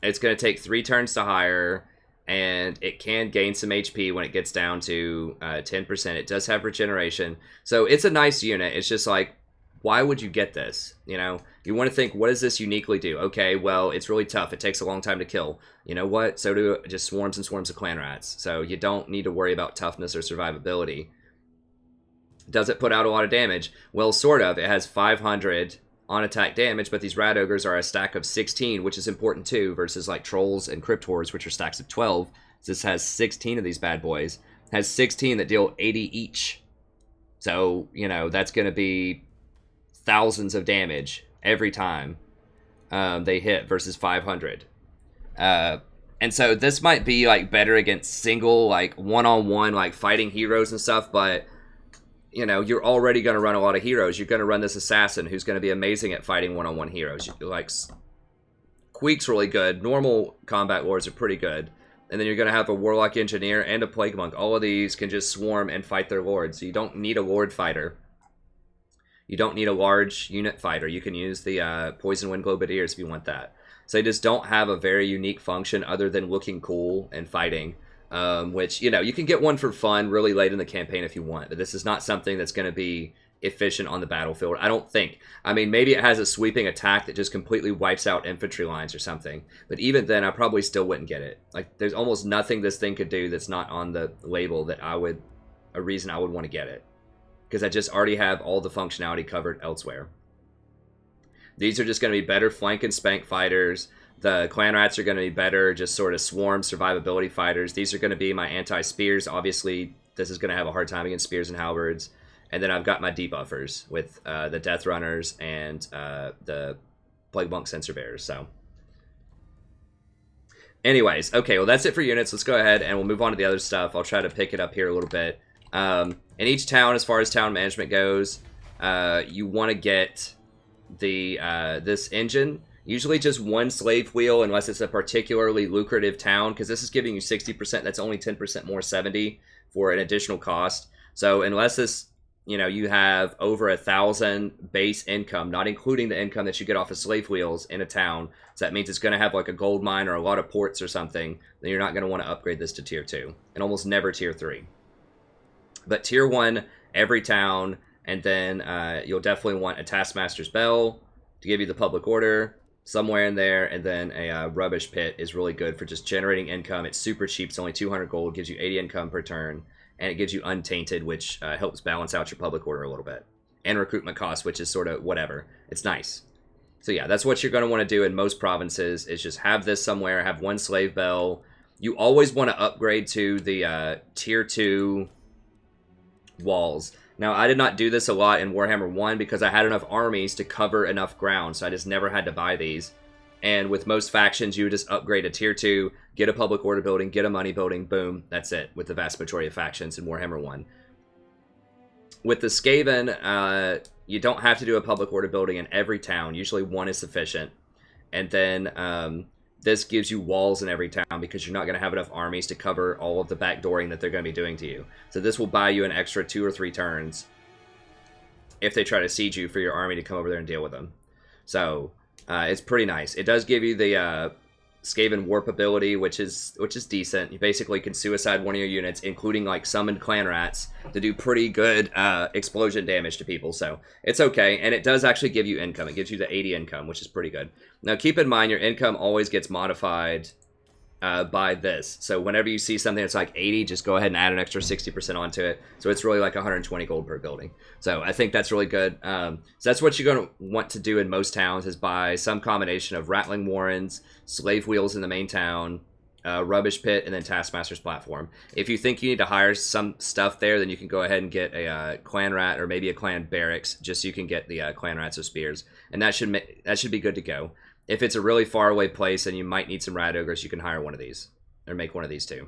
It's going to take 3 turns to hire, and it can gain some HP when it gets down to 10%. It does have regeneration, so it's a nice unit. It's just like, why would you get this? You want to think, what does this uniquely do? Okay, well, it's really tough. It takes a long time to kill. You know what? So do just swarms and swarms of clan rats. So you don't need to worry about toughness or survivability. Does it put out a lot of damage? Well, sort of. It has 500 on attack damage, but these rat ogres are a stack of 16, which is important too, versus like trolls and crypt horrors, which are stacks of 12. So this has 16 of these bad boys. It has 16 that deal 80 each. So, that's going to be thousands of damage every time they hit versus 500. And so this might be like better against single, like one-on-one, like fighting heroes and stuff, but you know, you're already going to run a lot of heroes. You're going to run this assassin who's going to be amazing at fighting one-on-one heroes. Like, Queek's really good. Normal combat lords are pretty good. And then you're going to have a warlock engineer and a plague monk. All of these can just swarm and fight their lords. So you don't need a lord fighter. You don't need a large unit fighter. You can use the poison wind globadiers if you want that. So they just don't have a very unique function other than looking cool and fighting. Which, you know, you can get one for fun really late in the campaign if you want. But this is not something that's going to be efficient on the battlefield, I don't think. I mean, maybe it has a sweeping attack that just completely wipes out infantry lines or something. But even then, I probably still wouldn't get it. Like, there's almost nothing this thing could do that's not on the label that a reason I would want to get it. Because I just already have all the functionality covered elsewhere. These are just going to be better flank and spank fighters. The clan rats are going to be better, just sort of swarm survivability fighters. These are going to be my anti-spears. Obviously, this is going to have a hard time against spears and halberds. And then I've got my debuffers with the death runners and the plague monk sensor bearers. So, anyways, okay, well that's it for units. Let's go ahead and we'll move on to the other stuff. I'll try to pick it up here a little bit. In each town, as far as town management goes, you want to get the this engine. Usually just one slave wheel, unless it's a particularly lucrative town, because this is giving you 60%. That's only 10% more, 70 for an additional cost. So unless this, you know, you have over 1,000 base income, not including the income that you get off of slave wheels in a town, so that means it's going to have like a gold mine or a lot of ports or something, then you're not going to want to upgrade this to tier 2, and almost never tier 3. But tier 1, every town, and then you'll definitely want a Taskmaster's Bell to give you the public order somewhere in there, and then a rubbish pit is really good for just generating income. It's super cheap. It's only 200 gold, gives you 80 income per turn, and it gives you untainted, which helps balance out your public order a little bit, and recruitment costs, which is sort of whatever. It's nice. So yeah, that's what you're going to want to do in most provinces, is just have this somewhere, have one slave bell. You always want to upgrade to the tier 2 walls. Now, I did not do this a lot in Warhammer 1 because I had enough armies to cover enough ground, so I just never had to buy these. And with most factions, you would just upgrade a tier 2, get a public order building, get a money building, boom, that's it, with the vast majority of factions in Warhammer 1. With the Skaven, you don't have to do a public order building in every town. Usually one is sufficient. And then this gives you walls in every town because you're not going to have enough armies to cover all of the backdooring that they're going to be doing to you. So this will buy you an extra 2 or 3 turns if they try to siege you for your army to come over there and deal with them. So it's pretty nice. It does give you the Skaven warp ability, which is decent. You basically can suicide one of your units, including like summoned clan rats, to do pretty good explosion damage to people. So it's okay, and it does actually give you income. It gives you the 80 income, which is pretty good. Now keep in mind your income always gets modified by this. So whenever you see something that's like 80, just go ahead and add an extra 60% onto it. So it's really like 120 gold per building. So I think that's really good. So that's what you're going to want to do in most towns, is buy some combination of rattling warrens, slave wheels in the main town, rubbish pit, and then Taskmaster's platform. If you think you need to hire some stuff there, then you can go ahead and get a clan rat or maybe a clan barracks, just so you can get the clan rats or spears, and that should be good to go. If it's a really far away place and you might need some rat ogres, you can hire one of these or make one of these too.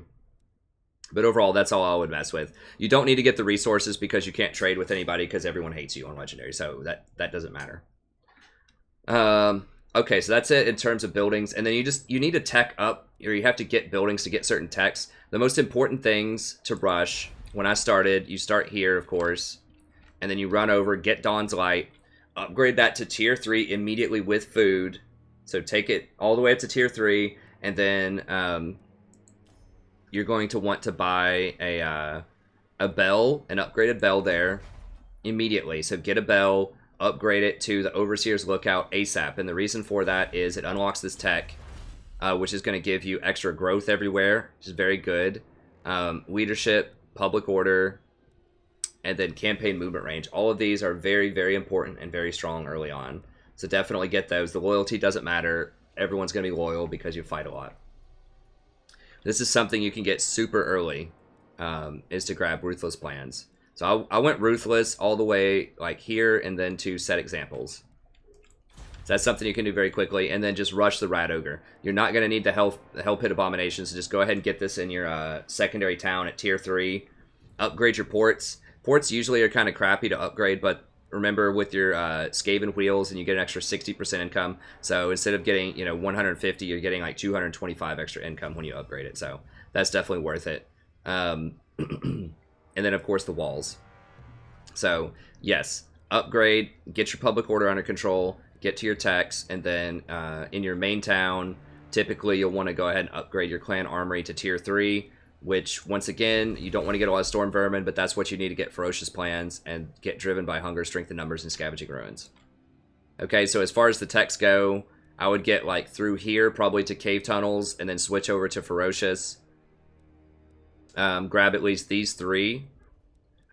But overall, that's all I would mess with. You don't need to get the resources because you can't trade with anybody because everyone hates you on Legendary, so that doesn't matter. Okay, so that's it in terms of buildings, and then you need to tech up, or you have to get buildings to get certain techs. The most important things to rush, when I started, you start here, of course, and then you run over, get Dawn's Light, upgrade that to tier 3 immediately with food. So take it all the way up to tier 3, and then you're going to want to buy a bell, an upgraded bell there immediately. So get a bell, upgrade it to the Overseer's Lookout ASAP. And the reason for that is it unlocks this tech, which is going to give you extra growth everywhere, which is very good. Leadership, public order, and then campaign movement range. All of these are very, very important and very strong early on. So definitely get those. The loyalty doesn't matter. Everyone's going to be loyal because you fight a lot. This is something you can get super early, is to grab Ruthless Plans. So I went Ruthless all the way like here and then to Set Examples. So that's something you can do very quickly. And then just rush the Rat Ogre. You're not going to need the Hell Pit Abominations, so just go ahead and get this in your secondary town at tier 3. Upgrade your ports. Ports usually are kind of crappy to upgrade, but remember with your Skaven wheels, and you get an extra 60% income. So instead of getting 150, you're getting like 225 extra income when you upgrade it. So that's definitely worth it. And then of course the walls. So yes, upgrade, get your public order under control, get to your techs, and then in your main town, typically you'll want to go ahead and upgrade your clan armory to tier 3. Which, once again, you don't want to get a lot of Storm Vermin, but that's what you need to get Ferocious Plans and get driven by Hunger, Strength in Numbers, and Scavenging Ruins. Okay, so as far as the techs go, I would get, like, through here, probably to Cave Tunnels, and then switch over to Ferocious. Grab at least these 3,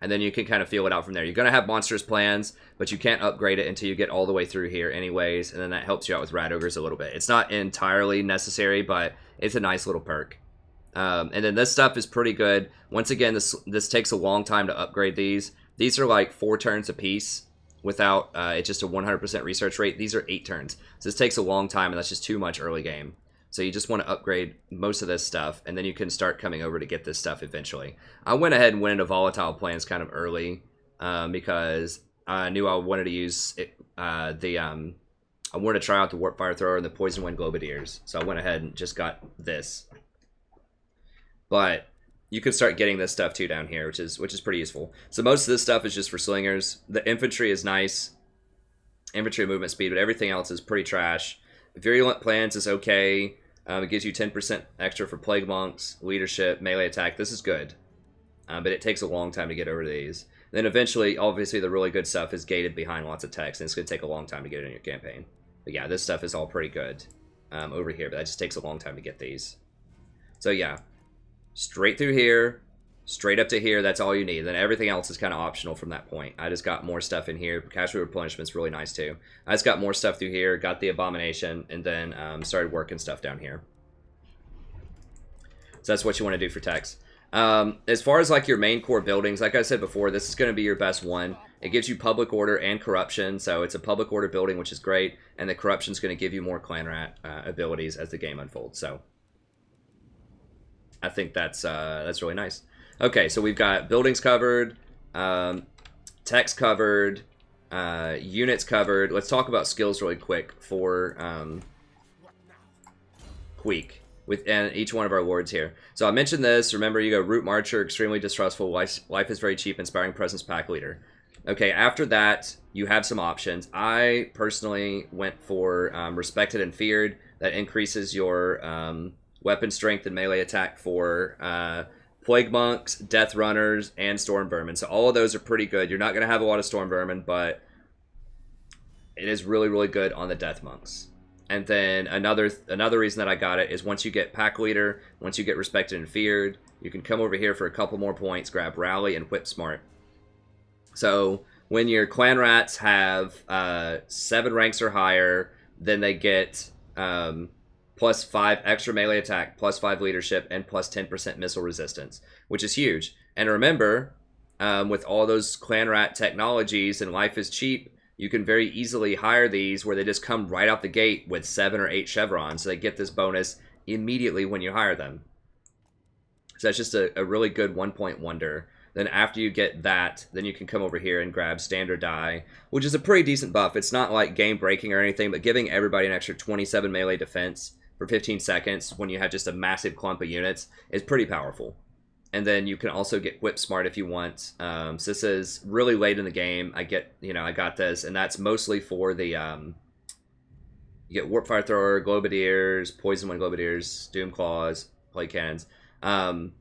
and then you can kind of feel it out from there. You're going to have Monstrous Plans, but you can't upgrade it until you get all the way through here anyways, and then that helps you out with Rat Ogres a little bit. It's not entirely necessary, but it's a nice little perk. And then this stuff is pretty good. Once again, this takes a long time to upgrade these. These are like 4 turns a piece without it's just a 100% research rate. These are 8 turns. So this takes a long time, and that's just too much early game. So you just want to upgrade most of this stuff, and then you can start coming over to get this stuff eventually. I went ahead and went into Volatile Plans kind of early because I knew I wanted to use I wanted to try out the Warp Fire Thrower and the Poison Wind Globadiers. So I went ahead and just got this. But you can start getting this stuff too down here, which is pretty useful. So most of this stuff is just for slingers. The infantry is nice, infantry movement speed, but everything else is pretty trash. Virulent Plans is okay. It gives you 10% extra for Plague Monks, leadership, melee attack. This is good, but it takes a long time to get over these. Then eventually, obviously, the really good stuff is gated behind lots of text, and it's going to take a long time to get it in your campaign. But yeah, this stuff is all pretty good over here, but that just takes a long time to get these. So yeah. Straight through here, straight up to here, that's all you need. Then everything else is kind of optional from that point. I just got more stuff in here. Casual replenishment's really nice too. I just got more stuff through here, got the Abomination, and then started working stuff down here. So that's what you want to do for techs. As far as like your main core buildings, like I said before, this is going to be your best one. It gives you public order and corruption, so it's a public order building, which is great, and the corruption's going to give you more clan rat abilities as the game unfolds. So I think that's really nice. Okay, so we've got buildings covered, text covered, units covered. Let's talk about skills really quick for Queek within each one of our lords here. So I mentioned this. Remember, you go Root Marcher, extremely distrustful, life is very cheap, inspiring presence, pack leader. Okay, after that, you have some options. I personally went for Respected and Feared. That increases your weapon strength and melee attack for Plague Monks, Death Runners, and Storm Vermin. So all of those are pretty good. You're not going to have a lot of Storm Vermin, but it is really, really good on the Death Monks. And then another reason that I got it is once you get Pack Leader, once you get Respected and Feared, you can come over here for a couple more points, grab Rally and Whip Smart. So when your Clan Rats have 7 ranks or higher, then they get plus 5 extra melee attack, plus 5 leadership, and plus 10% missile resistance, which is huge. And remember, with all those Clan Rat technologies and life is cheap, you can very easily hire these where they just come right out the gate with 7 or 8 chevrons, so they get this bonus immediately when you hire them. So that's just a really good 1-point wonder. Then after you get that, then you can come over here and grab Standard Die, which is a pretty decent buff. It's not like game breaking or anything, but giving everybody an extra 27 melee defense for 15 seconds when you have just a massive clump of units is pretty powerful. And then you can also get Whip Smart if you want. So this is really late in the game. I got this, and that's mostly for the you get Warp Fire Thrower, Globadiers, Poison Wind Globadiers, Doom Claws, Plague Cannons, and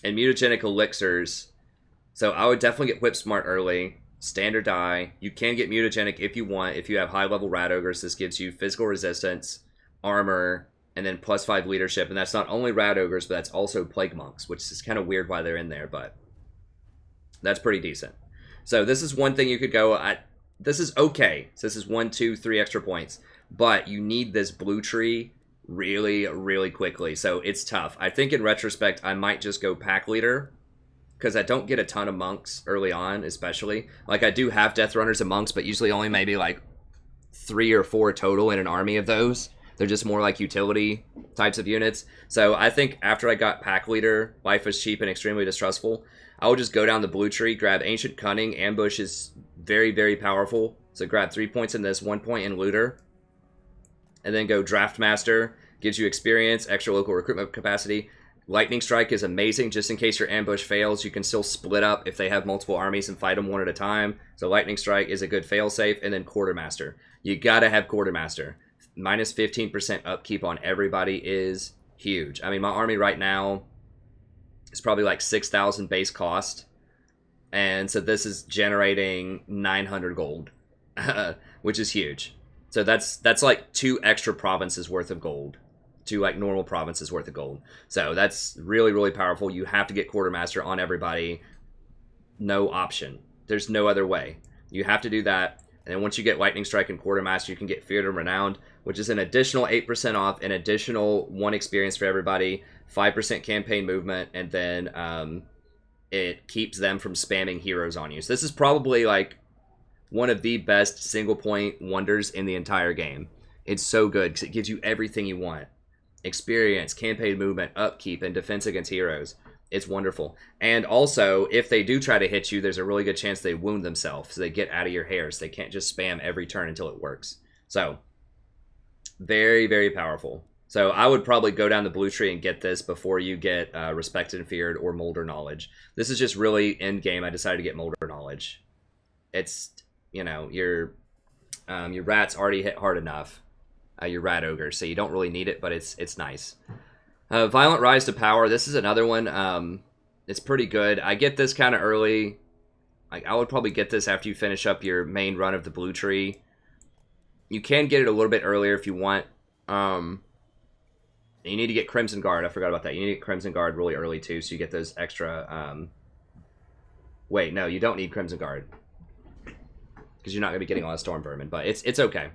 Mutagenic Elixirs. So I would definitely get Whip Smart early. Standard Die. You can get Mutagenic if you want. If you have high level Rat Ogres, this gives you physical resistance, armor, and then plus 5 leadership. And that's not only Rat Ogres, but that's also Plague Monks, which is kind of weird why they're in there, but that's pretty decent. So this is one thing you could go at. This is okay. So this is 1, 2, 3 extra points, but you need this blue tree really, really quickly. So it's tough. I think in retrospect, I might just go Pack Leader because I don't get a ton of monks early on, especially. Like I do have Death Runners and monks, but usually only maybe like 3 or 4 total in an army of those. They're just more like utility types of units. So I think after I got Pack Leader, Life was Cheap and Extremely Distrustful, I would just go down the blue tree, grab Ancient Cunning. Ambush is very, very powerful. So grab 3 points in this, 1 point in Looter. And then go Draft Master. Gives you experience, extra local recruitment capacity. Lightning Strike is amazing. Just in case your ambush fails, you can still split up if they have multiple armies and fight them one at a time. So Lightning Strike is a good failsafe. And then Quartermaster. You gotta have Quartermaster. Minus 15% upkeep on everybody is huge. I mean, my army right now is probably like 6,000 base cost. And so this is generating 900 gold, which is huge. So that's like 2 extra provinces worth of gold. 2 like normal provinces worth of gold. So that's really, really powerful. You have to get Quartermaster on everybody. No option. There's no other way. You have to do that. And then once you get Lightning Strike and Quartermaster, you can get Feared and Renowned, which is an additional 8% off, an additional 1 experience for everybody, 5% campaign movement, and then it keeps them from spamming heroes on you. So this is probably like one of the best single point wonders in the entire game. It's so good because it gives you everything you want. Experience, campaign movement, upkeep, and defense against heroes. It's wonderful. And also, if they do try to hit you, there's a really good chance they wound themselves. So they get out of your hairs. They can't just spam every turn until it works. So, very, very powerful. So I would probably go down the blue tree and get this before you get Respected and Feared or Molder Knowledge. This is just really end game. I decided to get Molder Knowledge. It's, you know, your rats already hit hard enough. Your rat ogre, so you don't really need it, but it's nice. Violent Rise to Power. This is another one. It's pretty good. I get this kind of early. I would probably get this after you finish up your main run of the blue tree. You can get it a little bit earlier if you want. You need to get Crimson Guard. I forgot about that. You need to get Crimson Guard really early too, so you get those extra. Wait, no, you don't need Crimson Guard because you're not going to be getting a lot of Storm Vermin, but it's okay.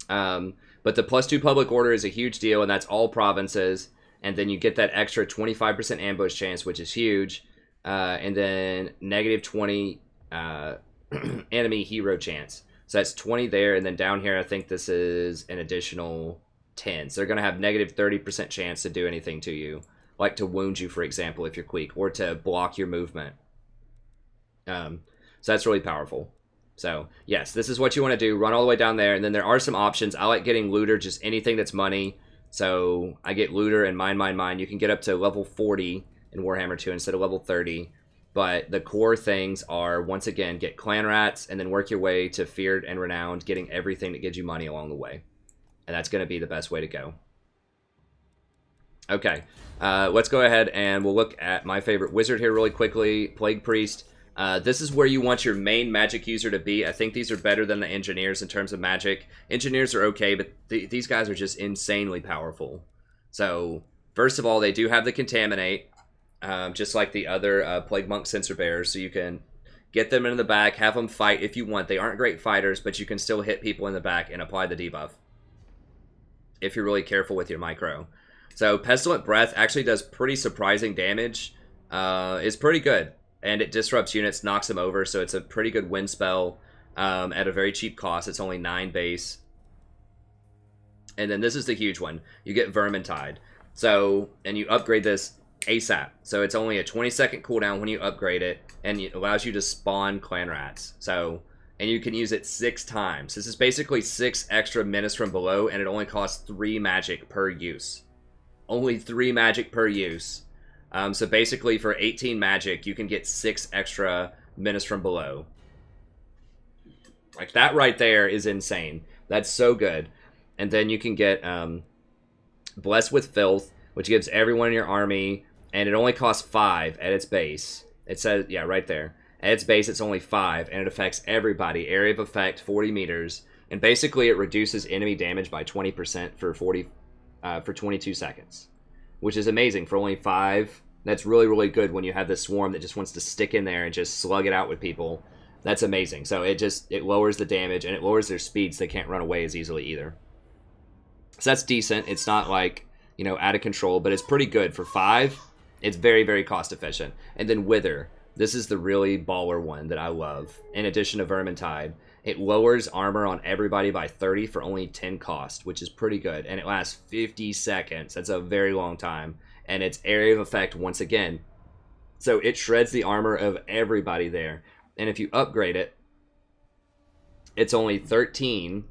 But the +2 public order is a huge deal, and that's all provinces. And then you get that extra 25% ambush chance, which is huge. And then -20 enemy hero chance. So that's 20 there, and then down here I think this is an additional 10. So they're going to have -30% chance to do anything to you. Like to wound you, for example, if you're weak, or to block your movement. So that's really powerful. So, yes, this is what you want to do. Run all the way down there, and then there are some options. I like getting Looter, just anything that's money. So, I get Looter and Mine. You can get up to level 40 in Warhammer 2 instead of level 30. But the core things are, once again, get Clan Rats, and then work your way to Feared and Renowned, getting everything that gives you money along the way. And that's going to be the best way to go. Okay, let's go ahead and we'll look at my favorite wizard here really quickly, Plague Priest. This is where you want your main magic user to be. I think these are better than the engineers in terms of magic. Engineers are okay, but these guys are just insanely powerful. So, first of all, they do have the Contaminate, just like the other Plague Monk Sensor Bearers. So you can get them in the back, have them fight if you want. They aren't great fighters, but you can still hit people in the back and apply the debuff if you're really careful with your micro. So, Pestilent Breath actually does pretty surprising damage. It's pretty good. And it disrupts units, knocks them over, so it's a pretty good win spell at a very cheap cost. It's only 9 base. And then this is the huge one. You get Vermintide. So, and you upgrade this ASAP. So it's only a 20-second cooldown when you upgrade it, and it allows you to spawn Clan Rats. So, and you can use it 6 times. This is basically 6 extra Menace from Below, and it only costs 3 magic per use. Only 3 magic per use. So basically, for 18 magic, you can get 6 extra Menace from Below. Like, that right there is insane. That's so good. And then you can get Blessed with Filth, which gives everyone in your army, and it only costs 5 at its base. It says, yeah, right there. At its base, it's only 5, and it affects everybody. Area of effect, 40 meters. And basically, it reduces enemy damage by 20% for 22 seconds. Which is amazing for only 5. That's really, really good when you have this swarm that just wants to stick in there and just slug it out with people. That's amazing. So it lowers the damage, and it lowers their speed so they can't run away as easily either. So that's decent. It's not like, you know, out of control, but it's pretty good. For 5, it's very, very cost efficient. And then Wither. This is the really baller one that I love, in addition to Vermintide. It lowers armor on everybody by 30 for only 10 cost, which is pretty good. And it lasts 50 seconds. That's a very long time. And it's area of effect once again. So it shreds the armor of everybody there. And if you upgrade it, it's only 13.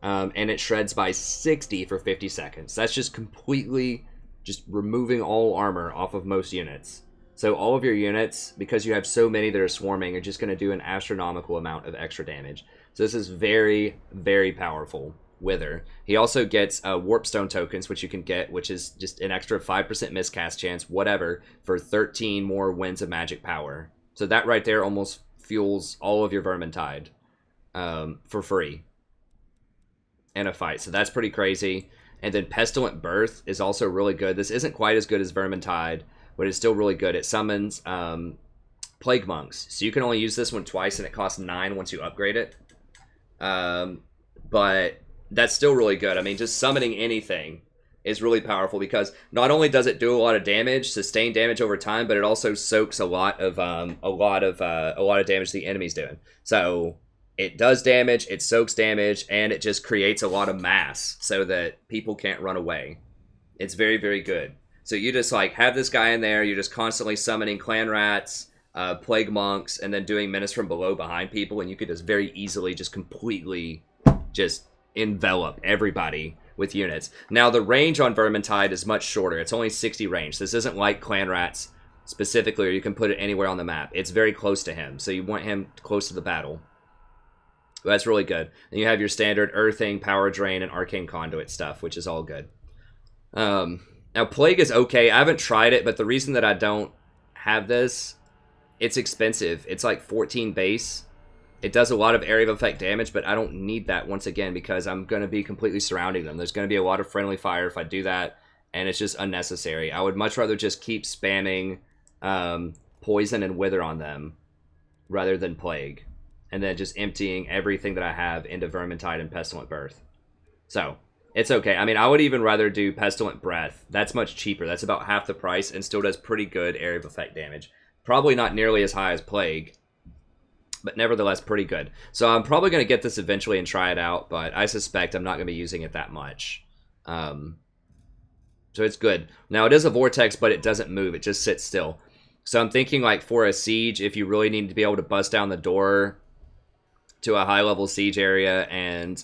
And it shreds by 60 for 50 seconds. That's just completely just removing all armor off of most units. So all of your units, because you have so many that are swarming, are just going to do an astronomical amount of extra damage. So this is very, very powerful. Wither. He also gets Warpstone tokens, which you can get, which is just an extra 5% miscast chance, whatever, for 13 more Winds of Magic power. So that right there almost fuels all of your Vermintide for free in a fight. So that's pretty crazy. And then Pestilent Birth is also really good. This isn't quite as good as Vermintide, but it's still really good. It summons Plague Monks. So you can only use this one twice, and it costs 9 once you upgrade it. But that's still really good. I mean, just summoning anything is really powerful because not only does it do a lot of damage, sustained damage over time, but it also soaks a lot of damage the enemy's doing. So it does damage, it soaks damage, and it just creates a lot of mass so that people can't run away. It's very, very good. So you just like have this guy in there, you're just constantly summoning clan rats, plague monks, and then doing menace from below behind people, and you could just very easily just completely just envelop everybody with units. Now the range on Vermintide is much shorter. It's only 60 range. This isn't like clan rats specifically, or you can put it anywhere on the map. It's very close to him, so you want him close to the battle. That's really good. And you have your standard earthing, power drain, and arcane conduit stuff, which is all good. Now plague is okay. I haven't tried it, but the reason that I don't have this, it's expensive. It's like 14 base. It does a lot of area of effect damage, but I don't need that once again because I'm going to be completely surrounding them. There's going to be a lot of friendly fire if I do that, and it's just unnecessary. I would much rather just keep spamming poison and wither on them rather than plague, and then just emptying everything that I have into Vermintide and Pestilent Birth. So it's okay. I mean, I would even rather do Pestilent Breath. That's much cheaper. That's about half the price and still does pretty good area of effect damage. Probably not nearly as high as plague, but nevertheless pretty good. So I'm probably going to get this eventually and try it out, but I suspect I'm not going to be using it that much. So it's good. Now it is a vortex, but it doesn't move. It just sits still. So I'm thinking like for a siege, if you really need to be able to bust down the door to a high level siege area and,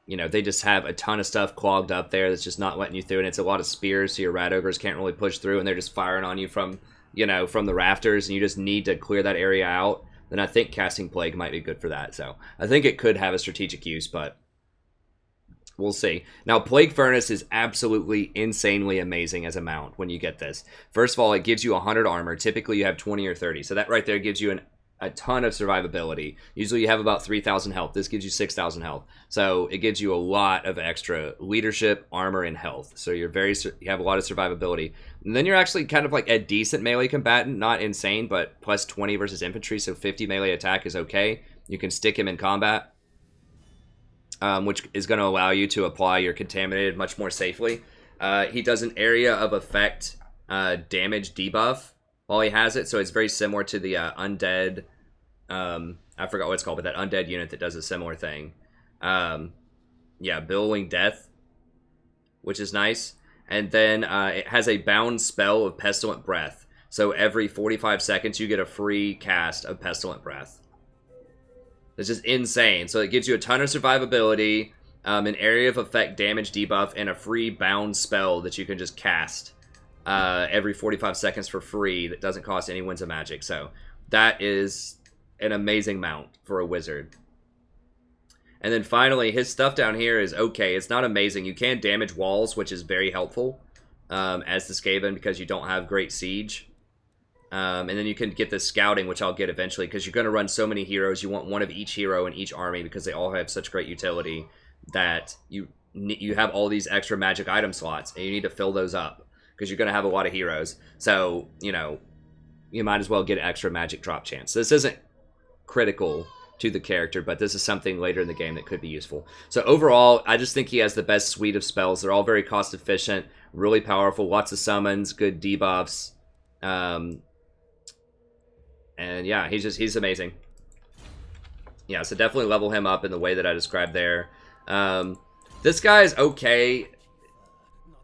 you know, they just have a ton of stuff clogged up there that's just not letting you through, and it's a lot of spears, so your rat ogres can't really push through, and they're just firing on you from, you know, from the rafters, and you just need to clear that area out. Then I think casting Plague might be good for that. So I think it could have a strategic use, but we'll see. Now, Plague Furnace is absolutely insanely amazing as a mount when you get this. First of all, it gives you 100 armor. Typically, you have 20 or 30. So that right there gives you a ton of survivability. Usually, you have about 3,000 health. This gives you 6,000 health. So it gives you a lot of extra leadership, armor, and health. So you have a lot of survivability. And then you're actually kind of like a decent melee combatant. Not insane, but plus 20 versus infantry. So 50 melee attack is okay. You can stick him in combat, which is going to allow you to apply your Contaminated much more safely. He does an area of effect damage debuff while he has it, so it's very similar to the undead, I forgot what it's called, but that undead unit that does a similar thing. Yeah, Billowing Death, which is nice. And then it has a bound spell of Pestilent Breath, so every 45 seconds you get a free cast of Pestilent Breath. It's just insane. So it gives you a ton of survivability, an area of effect damage debuff, and a free bound spell that you can just cast every 45 seconds for free that doesn't cost any Winds of Magic. So that is an amazing mount for a wizard. And then finally, his stuff down here is okay. It's not amazing. You can damage walls, which is very helpful as the Skaven because you don't have great siege. And then you can get the scouting, which I'll get eventually, because you're going to run so many heroes. You want one of each hero in each army because they all have such great utility that you have all these extra magic item slots, and you need to fill those up because you're going to have a lot of heroes. So, you know, you might as well get extra magic drop chance. This isn't critical to the character, but this is something later in the game that could be useful. So overall, I just think he has the best suite of spells. They're all very cost efficient, really powerful, lots of summons, good debuffs. And yeah, he's amazing. Yeah, so definitely level him up in the way that I described there. This guy is okay.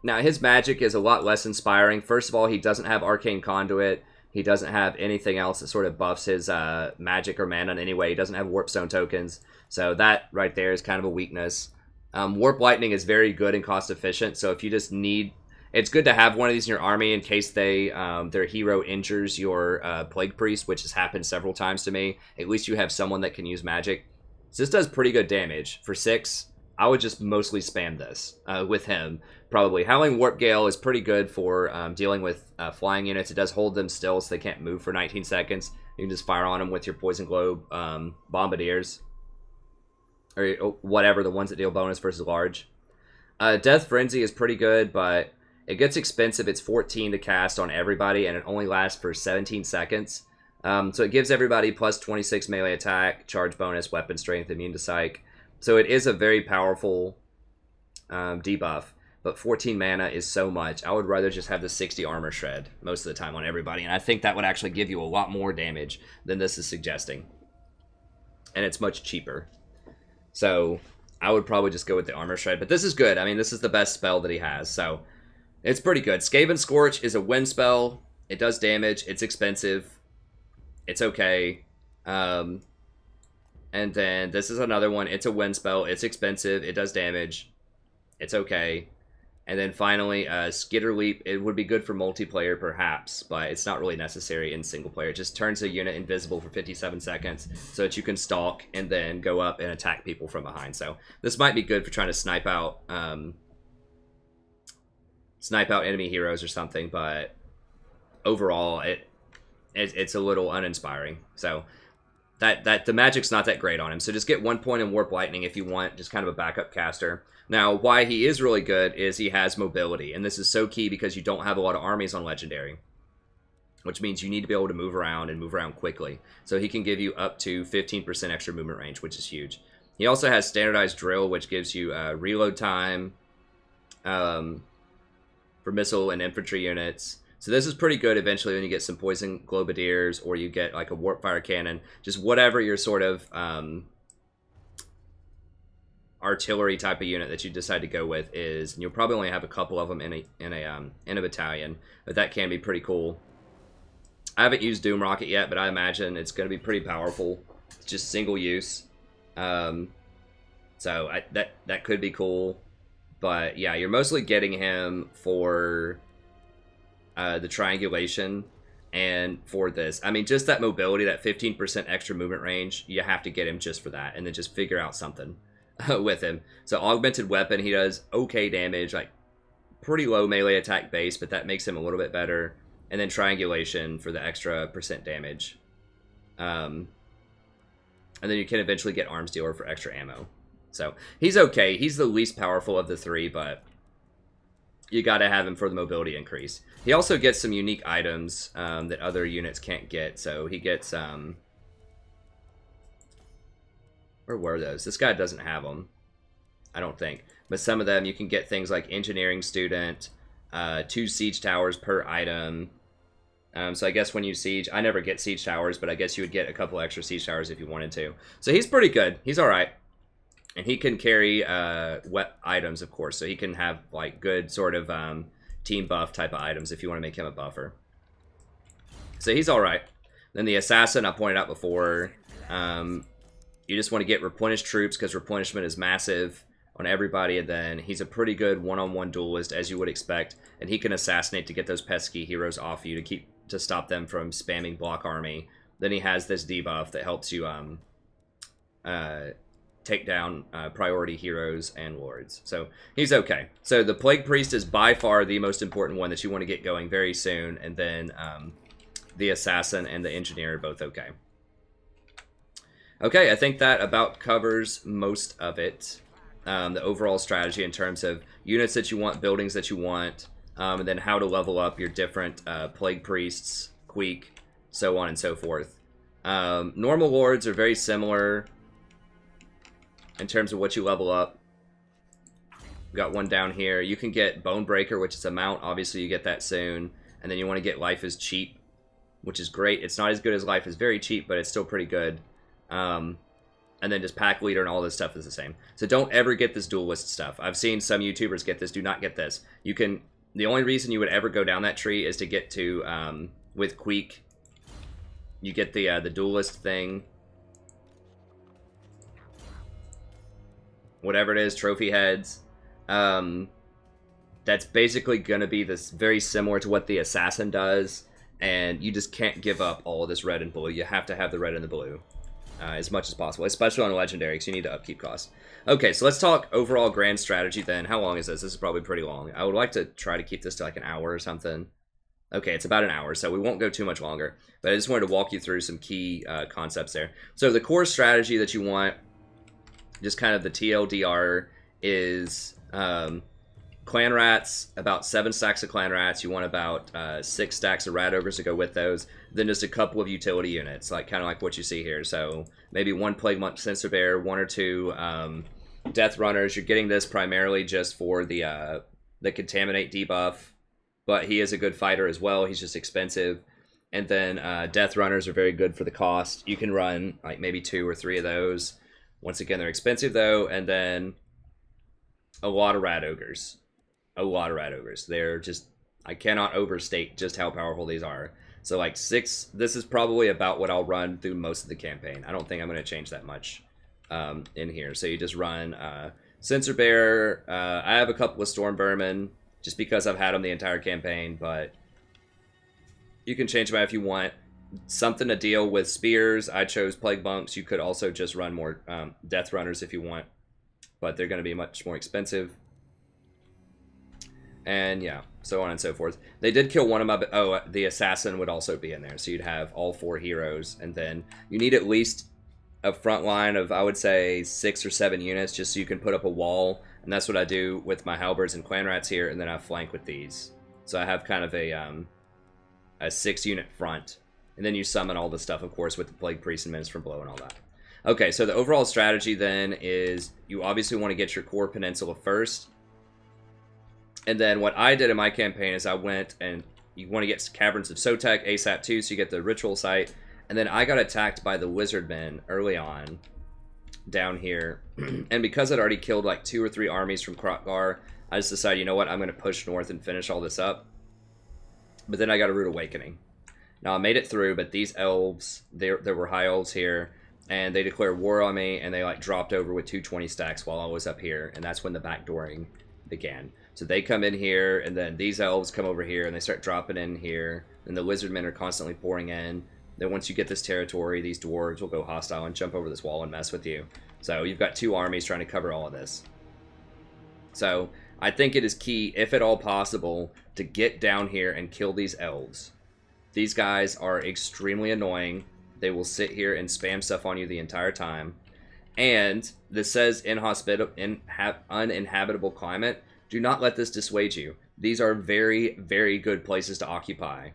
Now, his magic is a lot less inspiring. First of all, he doesn't have Arcane Conduit. He doesn't have anything else that sort of buffs his magic or mana in any way. He doesn't have Warp Stone tokens. So that right there is kind of a weakness. Warp Lightning is very good and cost efficient. So if you just need... It's good to have one of these in your army in case their hero injures your Plague Priest, which has happened several times to me. At least you have someone that can use magic. So this does pretty good damage. For 6, I would just mostly spam this with him, probably. Howling Warp Gale is pretty good for dealing with flying units. It does hold them still so they can't move for 19 seconds. You can just fire on them with your Poison Globe Bombardiers. Or whatever, the ones that deal bonus versus large. Death Frenzy is pretty good, but it gets expensive. It's 14 to cast on everybody, and it only lasts for 17 seconds. So it gives everybody plus 26 melee attack, charge bonus, weapon strength, immune to psych. So it is a very powerful debuff, but 14 mana is so much. I would rather just have the 60 armor shred most of the time on everybody, and I think that would actually give you a lot more damage than this is suggesting. And it's much cheaper. So I would probably just go with the armor shred, but this is good. I mean, this is the best spell that he has, so it's pretty good. Skaven Scorch is a wind spell. It does damage. It's expensive. It's okay. And then this is another one. It's a wind spell. It's expensive. It does damage. It's okay. And then finally, Skitter Leap. It would be good for multiplayer, perhaps, but it's not really necessary in single player. It just turns a unit invisible for 57 seconds so that you can stalk and then go up and attack people from behind. So this might be good for trying to snipe out enemy heroes or something, but overall, it's a little uninspiring. So that the magic's not that great on him. So just get 1 point in Warp Lightning if you want, just kind of a backup caster. Now, why he is really good is he has mobility, and this is so key because you don't have a lot of armies on Legendary, which means you need to be able to move around and move around quickly. So he can give you up to 15% extra movement range, which is huge. He also has Standardized Drill, which gives you reload time for missile and infantry units. So this is pretty good eventually when you get some Poison Globadiers or you get like a Warp Fire Cannon. Just whatever your sort of artillery type of unit that you decide to go with is, and you'll probably only have a couple of them in a battalion, but that can be pretty cool. I haven't used Doom Rocket yet, but I imagine it's going to be pretty powerful. It's just single use, so that could be cool. But yeah, you're mostly getting him for the triangulation and for this. I mean, just that mobility, that 15% extra movement range, you have to get him just for that, and then just figure out something with him. So Augmented Weapon, he does okay damage, like pretty low melee attack base, but that makes him a little bit better. And then Triangulation for the extra % damage. And then you can eventually get Arms Dealer for extra ammo. So he's okay. He's the least powerful of the 3, but you got to have him for the mobility increase. He also gets some unique items that other units can't get. So he gets... where were those? This guy doesn't have them, I don't think. But some of them, you can get things like Engineering Student, 2 Siege Towers per item. So I guess when you siege, I never get Siege Towers, but I guess you would get a couple extra Siege Towers if you wanted to. So he's pretty good. He's alright. And he can carry wet items, of course. So he can have like good sort of team buff type of items if you want to make him a buffer. So he's alright. Then the Assassin, I pointed out before. You just want to get replenished troops because replenishment is massive on everybody, and then he's a pretty good one-on-one duelist, as you would expect, and he can assassinate to get those pesky heroes off you to stop them from spamming block army. Then he has this debuff that helps you take down priority heroes and lords. So he's okay. So the Plague Priest is by far the most important one that you want to get going very soon, and then the Assassin and the Engineer are both okay. Okay, I think that about covers most of it. The overall strategy in terms of units that you want, buildings that you want, and then how to level up your different Plague Priests, Queek, so on and so forth. Normal Lords are very similar in terms of what you level up. We've got one down here. You can get Bonebreaker, which is a mount. Obviously, you get that soon. And then you want to get Life is Cheap, which is great. It's not as good as Life is very cheap, but it's still pretty good. And then just pack leader and all this stuff is the same. So don't ever get this duelist stuff. I've seen some YouTubers get this. Do not get this. You can. The only reason you would ever go down that tree is to get to with Queek. You get the duelist thing. Whatever it is, trophy heads. That's basically going to be this very similar to what the assassin does. And you just can't give up all of this red and blue. You have to have the red and the blue. As much as possible, especially on legendary, because you need to upkeep costs. Okay, so let's talk overall grand strategy then. How long is this? This is probably pretty long. I would like to try to keep this to like an hour or something. Okay, it's about an hour, so we won't go too much longer. But I just wanted to walk you through some key concepts there. So the core strategy that you want, just kind of the TLDR, is clan rats, about 7 stacks of clan rats. You want about 6 stacks of rat ogres to go with those. Then just a couple of utility units, like kind of like what you see here. So maybe 1 plague monk sensor bear, 1 or 2 death runners. You're getting this primarily just for the contaminate debuff, but he is a good fighter as well. He's just expensive. And then death runners are very good for the cost. You can run like maybe 2 or 3 of those. Once again, they're expensive though. And then a lot of rat ogres. A lot of rat ogres. They're just, I cannot overstate just how powerful these are. So like 6, this is probably about what I'll run through most of the campaign. I don't think I'm going to change that much in here. So you just run Sensor Bear. I have a couple of Storm Vermin just because I've had them the entire campaign, but you can change them out if you want. Something to deal with spears. I chose Plague Monks. You could also just run more Death Runners if you want, but they're going to be much more expensive. And yeah, so on and so forth. They did kill one of my... Oh, the assassin would also be in there. So you'd have all 4 heroes. And then you need at least a front line of, I would say, 6 or 7 units just so you can put up a wall. And that's what I do with my halberds and clan rats here. And then I flank with these. So I have kind of a 6-unit front. And then you summon all the stuff, of course, with the Plague Priest and Menace from Below and all that. Okay, so the overall strategy then is you obviously want to get your core peninsula first. And then what I did in my campaign is I went and you want to get Caverns of Sotek ASAP too, so you get the ritual site. And then I got attacked by the wizard men early on down here. And because I'd already killed like 2 or 3 armies from Krokgar, I just decided, you know what, I'm going to push north and finish all this up. But then I got a Rude Awakening. Now I made it through, but these elves, there were high elves here, and they declared war on me, and they like dropped over with 220 stacks while I was up here, and that's when the backdooring began. So they come in here, and then these elves come over here, and they start dropping in here. And the wizard men are constantly pouring in. Then once you get this territory, these dwarves will go hostile and jump over this wall and mess with you. So you've got 2 armies trying to cover all of this. So I think it is key, if at all possible, to get down here and kill these elves. These guys are extremely annoying. They will sit here and spam stuff on you the entire time. And this says uninhabitable climate. Do not let this dissuade you. These are very, very good places to occupy.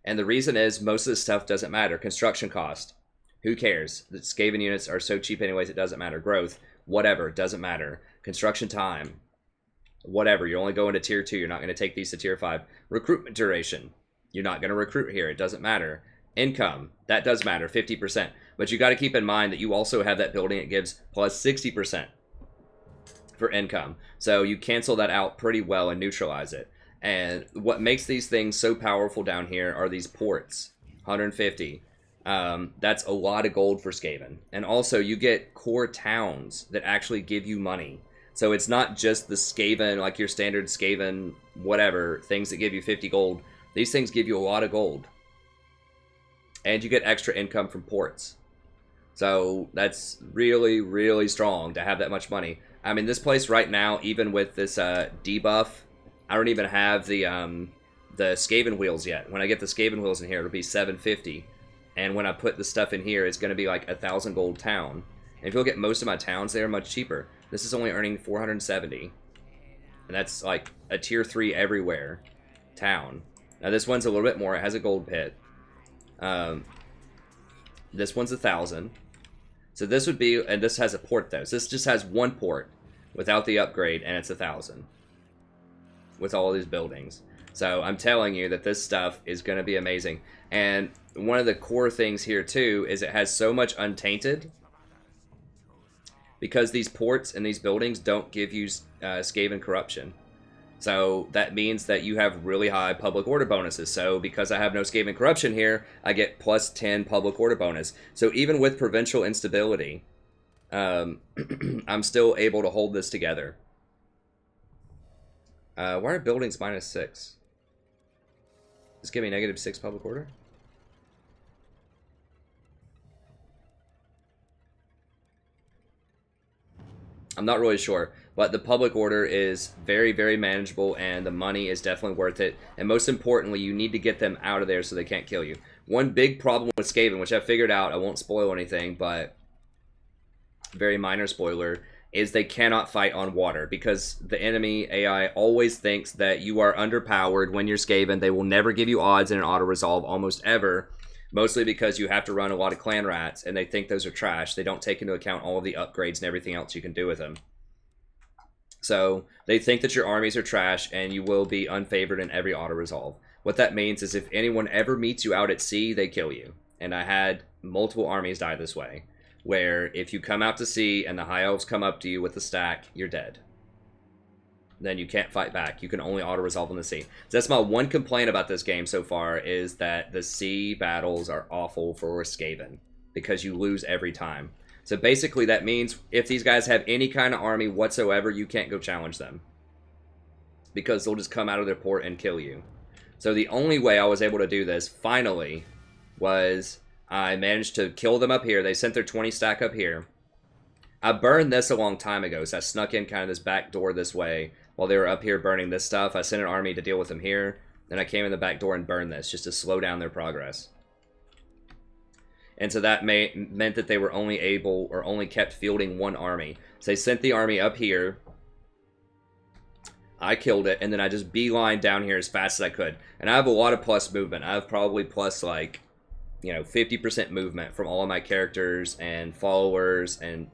And the reason is most of this stuff doesn't matter. Construction cost. Who cares? The Skaven units are so cheap anyways, it doesn't matter. Growth. Whatever. Doesn't matter. Construction time. Whatever. You're only going to tier 2. You're not going to take these to tier 5. Recruitment duration. You're not going to recruit here. It doesn't matter. Income. That does matter. 50%. But you got to keep in mind that you also have that building it gives plus 60%. For income. So you cancel that out pretty well and neutralize it. And what makes these things so powerful down here are these ports. 150. That's a lot of gold for Skaven. And also you get core towns that actually give you money. So it's not just the Skaven, like your standard Skaven, whatever, things that give you 50 gold. These things give you a lot of gold. And you get extra income from ports. So that's really, really strong to have that much money. I mean, this place right now, even with this debuff, I don't even have the Skaven wheels yet. When I get the Skaven wheels in here, it'll be 750. And when I put the stuff in here, it's going to be like 1,000 gold town. And if you look at most of my towns, they are much cheaper. This is only earning 470. And that's like a tier 3 everywhere town. Now this one's a little bit more. It has a gold pit. This one's 1,000. So this would be, and this has a port though. So this just has 1 port without the upgrade, and it's 1,000 with all these buildings. So I'm telling you that this stuff is going to be amazing. And one of the core things here too is it has so much Untainted because these ports and these buildings don't give you Skaven corruption. So that means that you have really high public order bonuses. So because I have no Skaven corruption here, I get plus 10 public order bonus. So even with provincial instability, I'm still able to hold this together. Why are buildings -6? Just give me -6 public order? I'm not really sure, but the public order is very, very manageable, and the money is definitely worth it. And most importantly, you need to get them out of there so they can't kill you. One big problem with Skaven, which I figured out, I won't spoil anything, but very minor spoiler, is they cannot fight on water because the enemy AI always thinks that you are underpowered when you're Skaven. They will never give you odds in an auto-resolve almost ever, mostly because you have to run a lot of clan rats, and they think those are trash. They don't take into account all of the upgrades and everything else you can do with them. So they think that your armies are trash, and you will be unfavored in every auto-resolve. What that means is if anyone ever meets you out at sea, they kill you. And I had multiple armies die this way, where if you come out to sea and the High Elves come up to you with a stack, you're dead. Then you can't fight back. You can only auto-resolve on the sea. So that's my one complaint about this game so far, is that the sea battles are awful for Skaven, because you lose every time. So basically that means if these guys have any kind of army whatsoever, you can't go challenge them, because they'll just come out of their port and kill you. So the only way I was able to do this, finally, was I managed to kill them up here. They sent their 20 stack up here. I burned this a long time ago, so I snuck in kind of this back door this way while they were up here burning this stuff. I sent an army to deal with them here. Then I came in the back door and burned this just to slow down their progress. And so that meant that they were only able, or only kept fielding one army. So they sent the army up here. I killed it, and then I just beelined down here as fast as I could. And I have a lot of plus movement. I have probably plus, like, 50% movement from all of my characters and followers and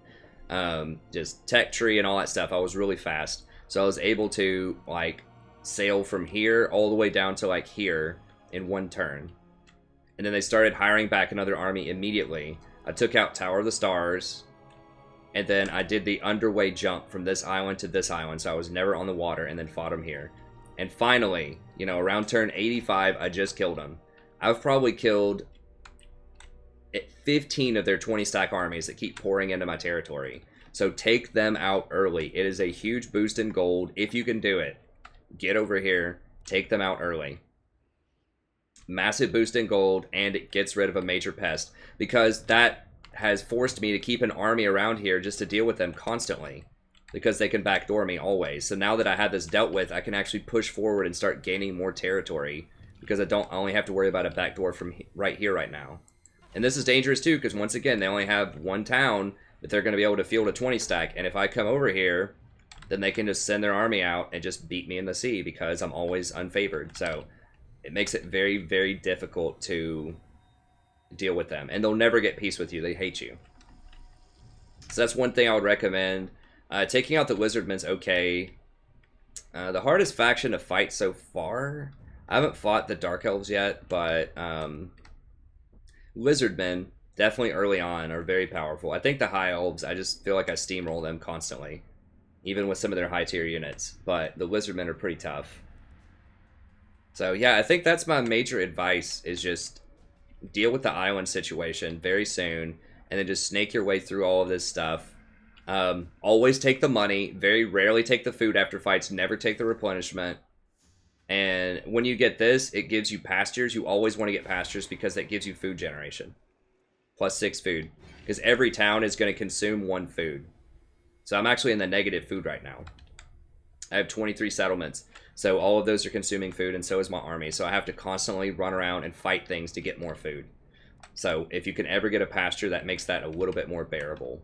just tech tree and all that stuff. I was really fast. So I was able to, like, sail from here all the way down to, like, here in one turn. And then they started hiring back another army immediately. I took out Tower of the Stars, and then I did the underway jump from this island to this island, so I was never on the water, and then fought them here. And finally, around turn 85, I just killed them. I've probably killed 15 of their 20 stack armies that keep pouring into my territory. So take them out early. It is a huge boost in gold. If you can do it, get over here, take them out early. Massive boost in gold, and it gets rid of a major pest, because that has forced me to keep an army around here just to deal with them constantly, because they can backdoor me always. So now that I have this dealt with, I can actually push forward and start gaining more territory, because I only have to worry about a backdoor from right here right now. And this is dangerous too, because once again, they only have one town that they're going to be able to field a 20 stack, and if I come over here, then they can just send their army out and just beat me in the sea, because I'm always unfavored. So it makes it very, very difficult to deal with them. And they'll never get peace with you. They hate you. So that's one thing I would recommend. Taking out the Lizardmen's okay. The hardest faction to fight so far, I haven't fought the Dark Elves yet, but Lizardmen, definitely early on, are very powerful. I think the High Elves, I just feel like I steamroll them constantly, even with some of their high tier units. But the Lizardmen are pretty tough. So yeah, I think that's my major advice, is just deal with the island situation very soon, and then just snake your way through all of this stuff. Always take the money, very rarely take the food after fights, never take the replenishment. And when you get this, it gives you pastures. You always want to get pastures, because that gives you food generation. +6 food. Because every town is going to consume 1 food. So I'm actually in the negative food right now. I have 23 settlements. So all of those are consuming food, and so is my army. So I have to constantly run around and fight things to get more food. So if you can ever get a pasture, that makes that a little bit more bearable.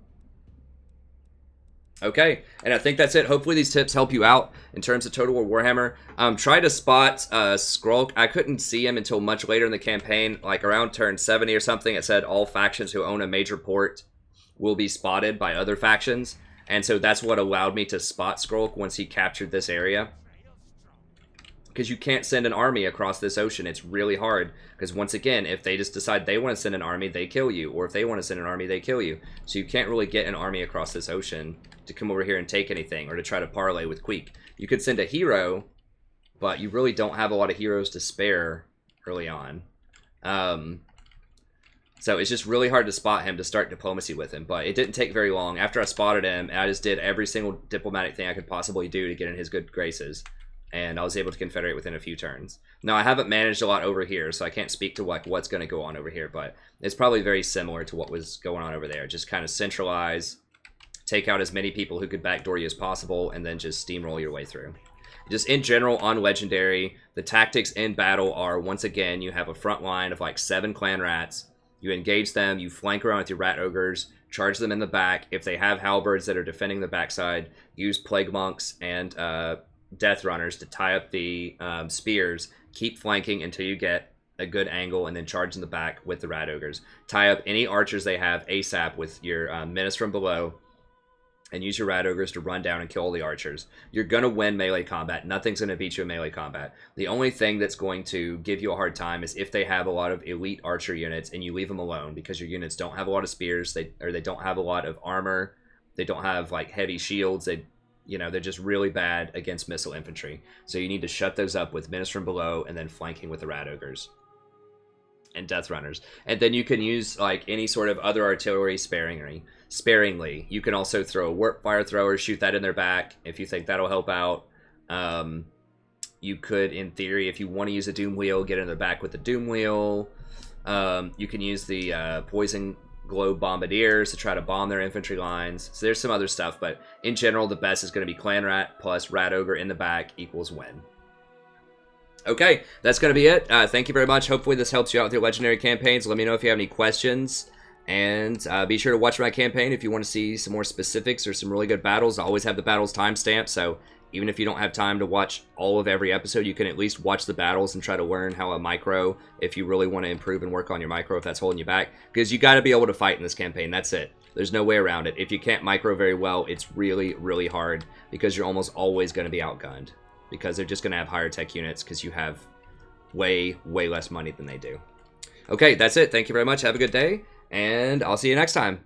Okay, and I think that's it. Hopefully these tips help you out in terms of Total War Warhammer. Try to spot Skrulk. I couldn't see him until much later in the campaign, like around turn 70 or something. It said all factions who own a major port will be spotted by other factions. And so that's what allowed me to spot Skrulk once he captured this area. because you can't send an army across this ocean. It's really hard, because once again, if they just decide they want to send an army, they kill you, or if they want to send an army, they kill you. So you can't really get an army across this ocean to come over here and take anything, or to try to parlay with Queek. You could send a hero, but you really don't have a lot of heroes to spare early on. So it's just really hard to spot him to start diplomacy with him. But it didn't take very long. After I spotted him, I just did every single diplomatic thing I could possibly do to get in his good graces. And I was able to confederate within a few turns. Now, I haven't managed a lot over here, so I can't speak to like what's going to go on over here. But it's probably very similar to what was going on over there. Just kind of centralize, take out as many people who could backdoor you as possible, and then just steamroll your way through. Just in general, on Legendary, the tactics in battle are, once again, you have a front line of like 7 clan rats. You engage them, you flank around with your rat ogres, charge them in the back. If they have halberds that are defending the backside, use plague monks and death runners to tie up the spears. Keep flanking until you get a good angle, and then charge in the back with the rat ogres. Tie up any archers they have ASAP with your menace from below, and use your rat ogres to run down and kill all the archers. You're going to win melee combat. Nothing's going to beat you in melee combat. The only thing that's going to give you a hard time is if they have a lot of elite archer units and you leave them alone, because your units don't have a lot of spears, they don't have a lot of armor, they don't have like heavy shields, they're just really bad against missile infantry. So you need to shut those up with menace from below and then flanking with the rat ogres and death runners. And then you can use like any sort of other artillery sparingly. You can also throw a warp fire thrower, shoot that in their back if you think that'll help out. You could, in theory, if you want to use a doom wheel, get in their back with the doom wheel. You can use the poison globe bombardiers to try to bomb their infantry lines. So there's some other stuff, but in general, the best is going to be clan rat plus rat ogre in the back equals win. Okay, that's going to be it. Thank you very much. Hopefully this helps you out with your legendary campaigns. Let me know if you have any questions. And be sure to watch my campaign if you want to see some more specifics or some really good battles. I always have the battles timestamped, so even if you don't have time to watch all of every episode, you can at least watch the battles and try to learn how a micro, if you really want to improve and work on your micro, if that's holding you back. Because you got to be able to fight in this campaign. That's it. There's no way around it. If you can't micro very well, it's really, really hard, because you're almost always going to be outgunned. Because they're just going to have higher tech units because you have way, way less money than they do. Okay, that's it. Thank you very much. Have a good day, and I'll see you next time.